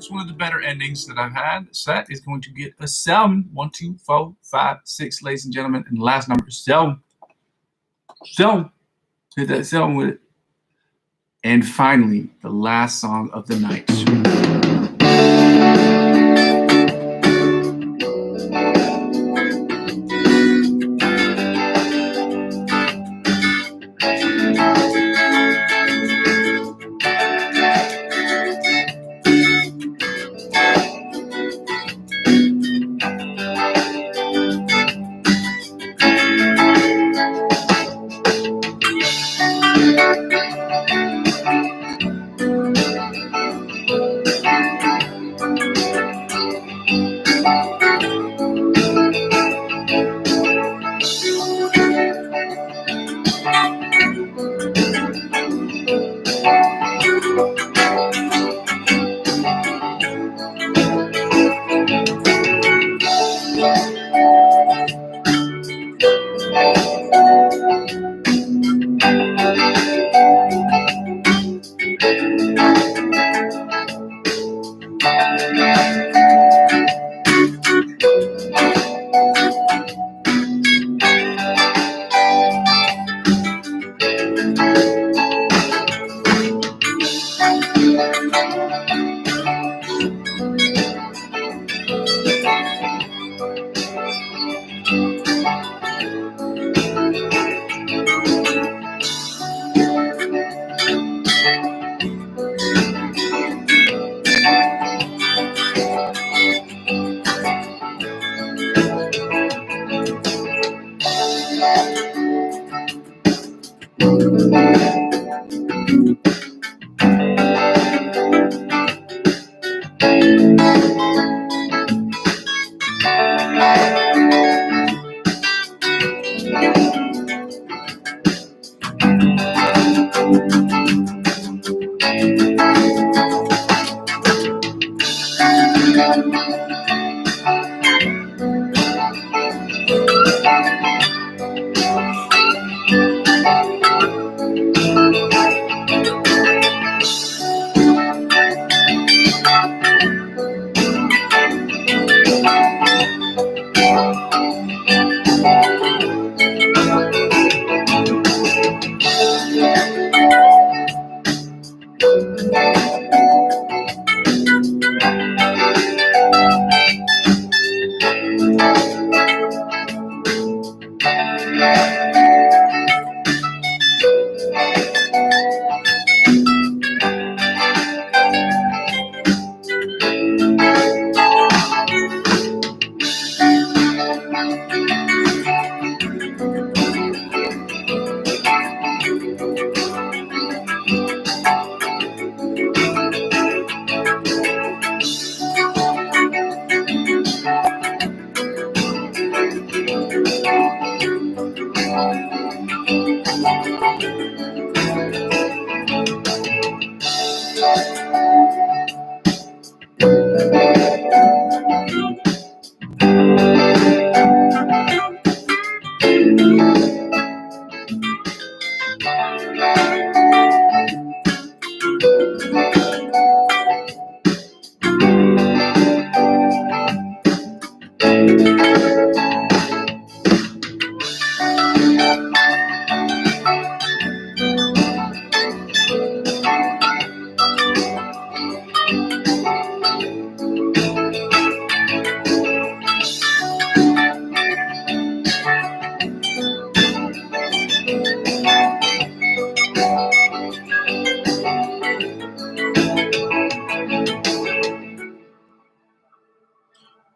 It's one of the better endings that I've had. Set is going to get a 7. 1, 2, 4, 5, 6, ladies and gentlemen. And the last number is 7. 7. Hit that 7 with it. And finally, the last song of the night.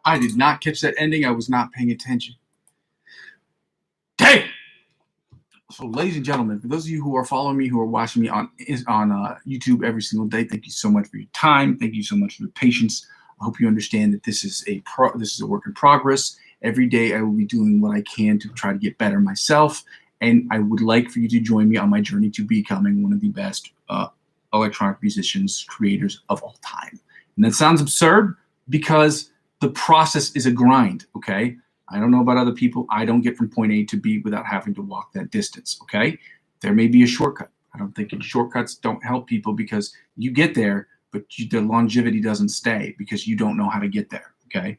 I did not catch that ending. I was not paying attention. Dang! So, ladies and gentlemen, for those of you who are following me, who are watching me on YouTube every single day, thank you so much for your time. Thank you so much for your patience. I hope you understand that this is a work in progress. Every day, I will be doing what I can to try to get better myself, and I would like for you to join me on my journey to becoming one of the best electronic musicians, creators of all time. And that sounds absurd because the process is a grind. Okay. I don't know about other people. I don't get from point A to B without having to walk that distance, okay? There may be a shortcut. I don't think shortcuts don't help people because you get there, but the longevity doesn't stay because you don't know how to get there, okay?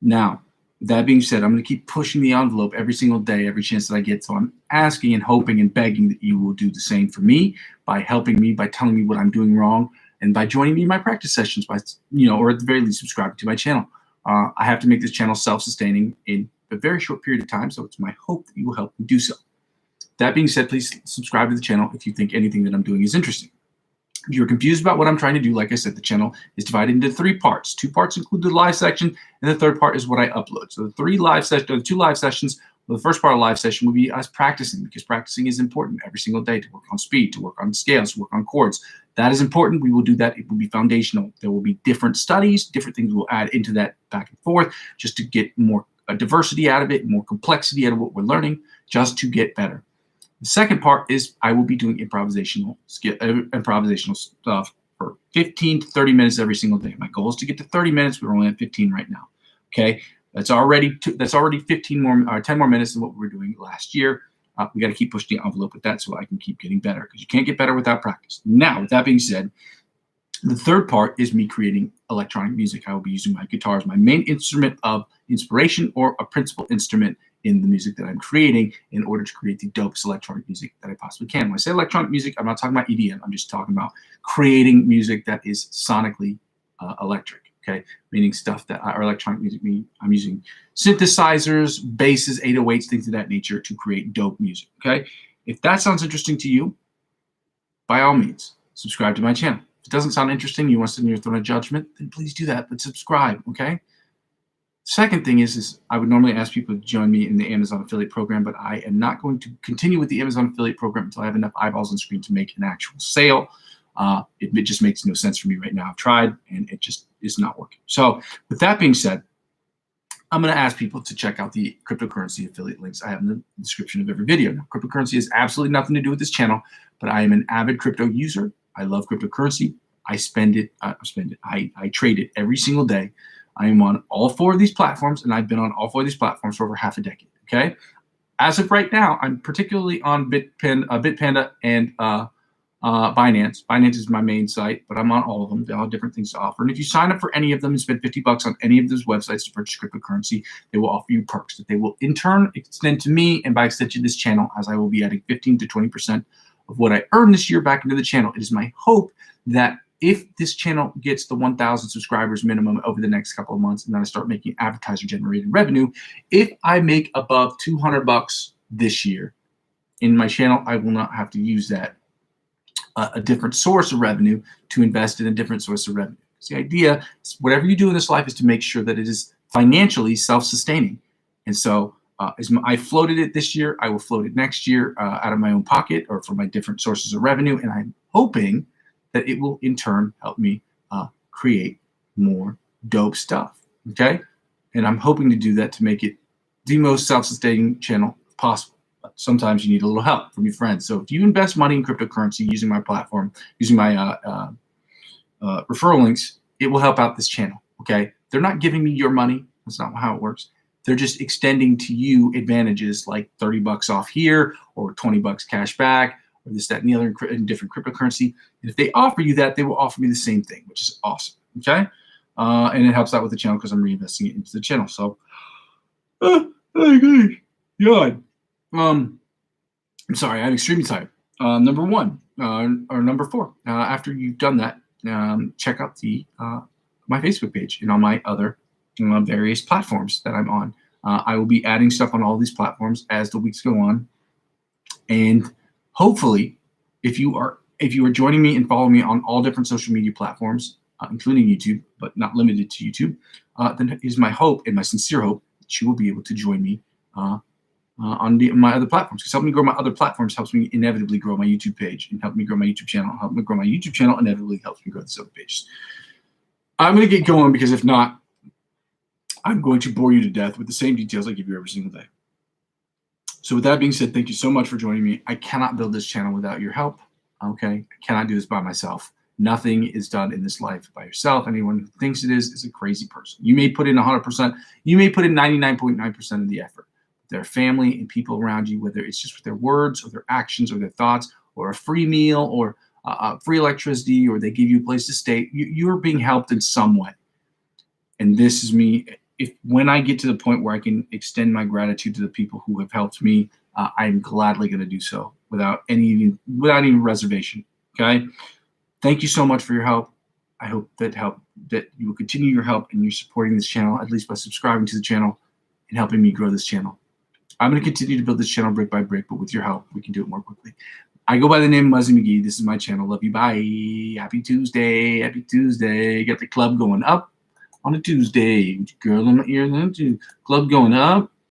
Now, that being said, I'm going to keep pushing the envelope every single day, every chance that I get. So I'm asking and hoping and begging that you will do the same for me by helping me, by telling me what I'm doing wrong, and by joining me in my practice sessions, by, or at the very least, subscribing to my channel. I have to make this channel self-sustaining in a very short period of time, so it's my hope that you will help me do so. That being said, please subscribe to the channel if you think anything that I'm doing is interesting. If you're confused about what I'm trying to do, like I said, the channel is divided into 3 parts. 2 parts include the live section, and the third part is what I upload. So the 2 live sessions, well, the first part of the live session will be us practicing, because practicing is important every single day to work on speed, to work on scales, to work on chords. That is important. We will do that. It will be foundational. There will be different studies, different things we'll add into that back and forth, just to get more diversity out of it, more complexity out of what we're learning, just to get better. The second part is I will be doing improvisational stuff for 15 to 30 minutes every single day. My goal is to get to 30 minutes. We're only at 15 right now. Okay, that's already 10 more minutes than what we were doing last year. We got to keep pushing the envelope with that so I can keep getting better, because you can't get better without practice. Now, with that being said, the third part is me creating electronic music. I will be using my guitar as my main instrument of inspiration, or a principal instrument in the music that I'm creating, in order to create the dopest electronic music that I possibly can. When I say electronic music, I'm not talking about EDM. I'm just talking about creating music that is sonically electric. Okay, meaning stuff that are electronic music. I'm using synthesizers, basses, 808s, things of that nature to create dope music. Okay, if that sounds interesting to you, by all means, subscribe to my channel. If it doesn't sound interesting, you want to sit in your throne of judgment, then please do that, but subscribe. Okay. Second thing is I would normally ask people to join me in the Amazon affiliate program, but I am not going to continue with the Amazon affiliate program until I have enough eyeballs on screen to make an actual sale. It just makes no sense for me right now. I've tried, and it just is not working. So with that being said, I'm going to ask people to check out the cryptocurrency affiliate links I have in the description of every video. Now, cryptocurrency has absolutely nothing to do with this channel, but I am an avid crypto user. I love cryptocurrency. I trade it every single day. I am on all 4 of these platforms, and I've been on all 4 of these platforms for over half a decade. Okay, as of right now, I'm particularly on Bitpanda and Binance. Binance is my main site, but I'm on all of them. They all have different things to offer. And if you sign up for any of them and spend $50 on any of those websites to purchase cryptocurrency, they will offer you perks that they will in turn extend to me, and by extension this channel, as I will be adding 15 to 20% of what I earn this year back into the channel. It is my hope that if this channel gets the 1,000 subscribers minimum over the next couple of months, and then I start making advertiser-generated revenue, if I make above $200 this year in my channel, I will not have to use that a different source of revenue to invest in a different source of revenue. So the idea is whatever you do in this life is to make sure that it is financially self-sustaining. And so I floated it this year. I will float it next year out of my own pocket or from my different sources of revenue. And I'm hoping that it will in turn help me create more dope stuff. Okay. And I'm hoping to do that to make it the most self-sustaining channel possible. But sometimes you need a little help from your friends. So if you invest money in cryptocurrency using my platform, using my referral links, it will help out this channel. Okay. They're not giving me your money. That's not how it works. They're just extending to you advantages like $30 off here, or $20 cash back, or this, that, and the other in different cryptocurrency. And if they offer you that, they will offer me the same thing, which is awesome. Okay. And it helps out with the channel because I'm reinvesting it into the channel. So, oh my God. I'm sorry, I'm extremely tired. Number 1, or number 4. After you've done that, check out the my Facebook page and all my other various platforms that I'm on. I will be adding stuff on all these platforms as the weeks go on, and hopefully, if you are joining me and following me on all different social media platforms, including YouTube, but not limited to YouTube, then it is my hope and my sincere hope that you will be able to join me on my other platforms. Because helping me grow my other platforms helps me inevitably grow my YouTube page, and help me grow my YouTube channel. Help me grow my YouTube channel inevitably helps me grow these other pages. I'm going to get going, because if not, I'm going to bore you to death with the same details I give you every single day. So with that being said, thank you so much for joining me. I cannot build this channel without your help. Okay, I cannot do this by myself. Nothing is done in this life by yourself. Anyone who thinks it is a crazy person. You may put in 100%. You may put in 99.9% of the effort. Their family and people around you, whether it's just with their words or their actions or their thoughts, or a free meal or free electricity, or they give you a place to stay, you're being helped in some way. And this is me. When I get to the point where I can extend my gratitude to the people who have helped me, I'm gladly going to do so without any reservation. Okay. Thank you so much for your help. I hope that you will continue your help, and you're supporting this channel, at least by subscribing to the channel and helping me grow this channel. I'm going to continue to build this channel brick by brick, but with your help, we can do it more quickly. I go by the name Muzzy McGee. This is my channel. Love you. Bye. Happy Tuesday. Happy Tuesday. Got the club going up on a Tuesday. Girl in my ear. Club going up.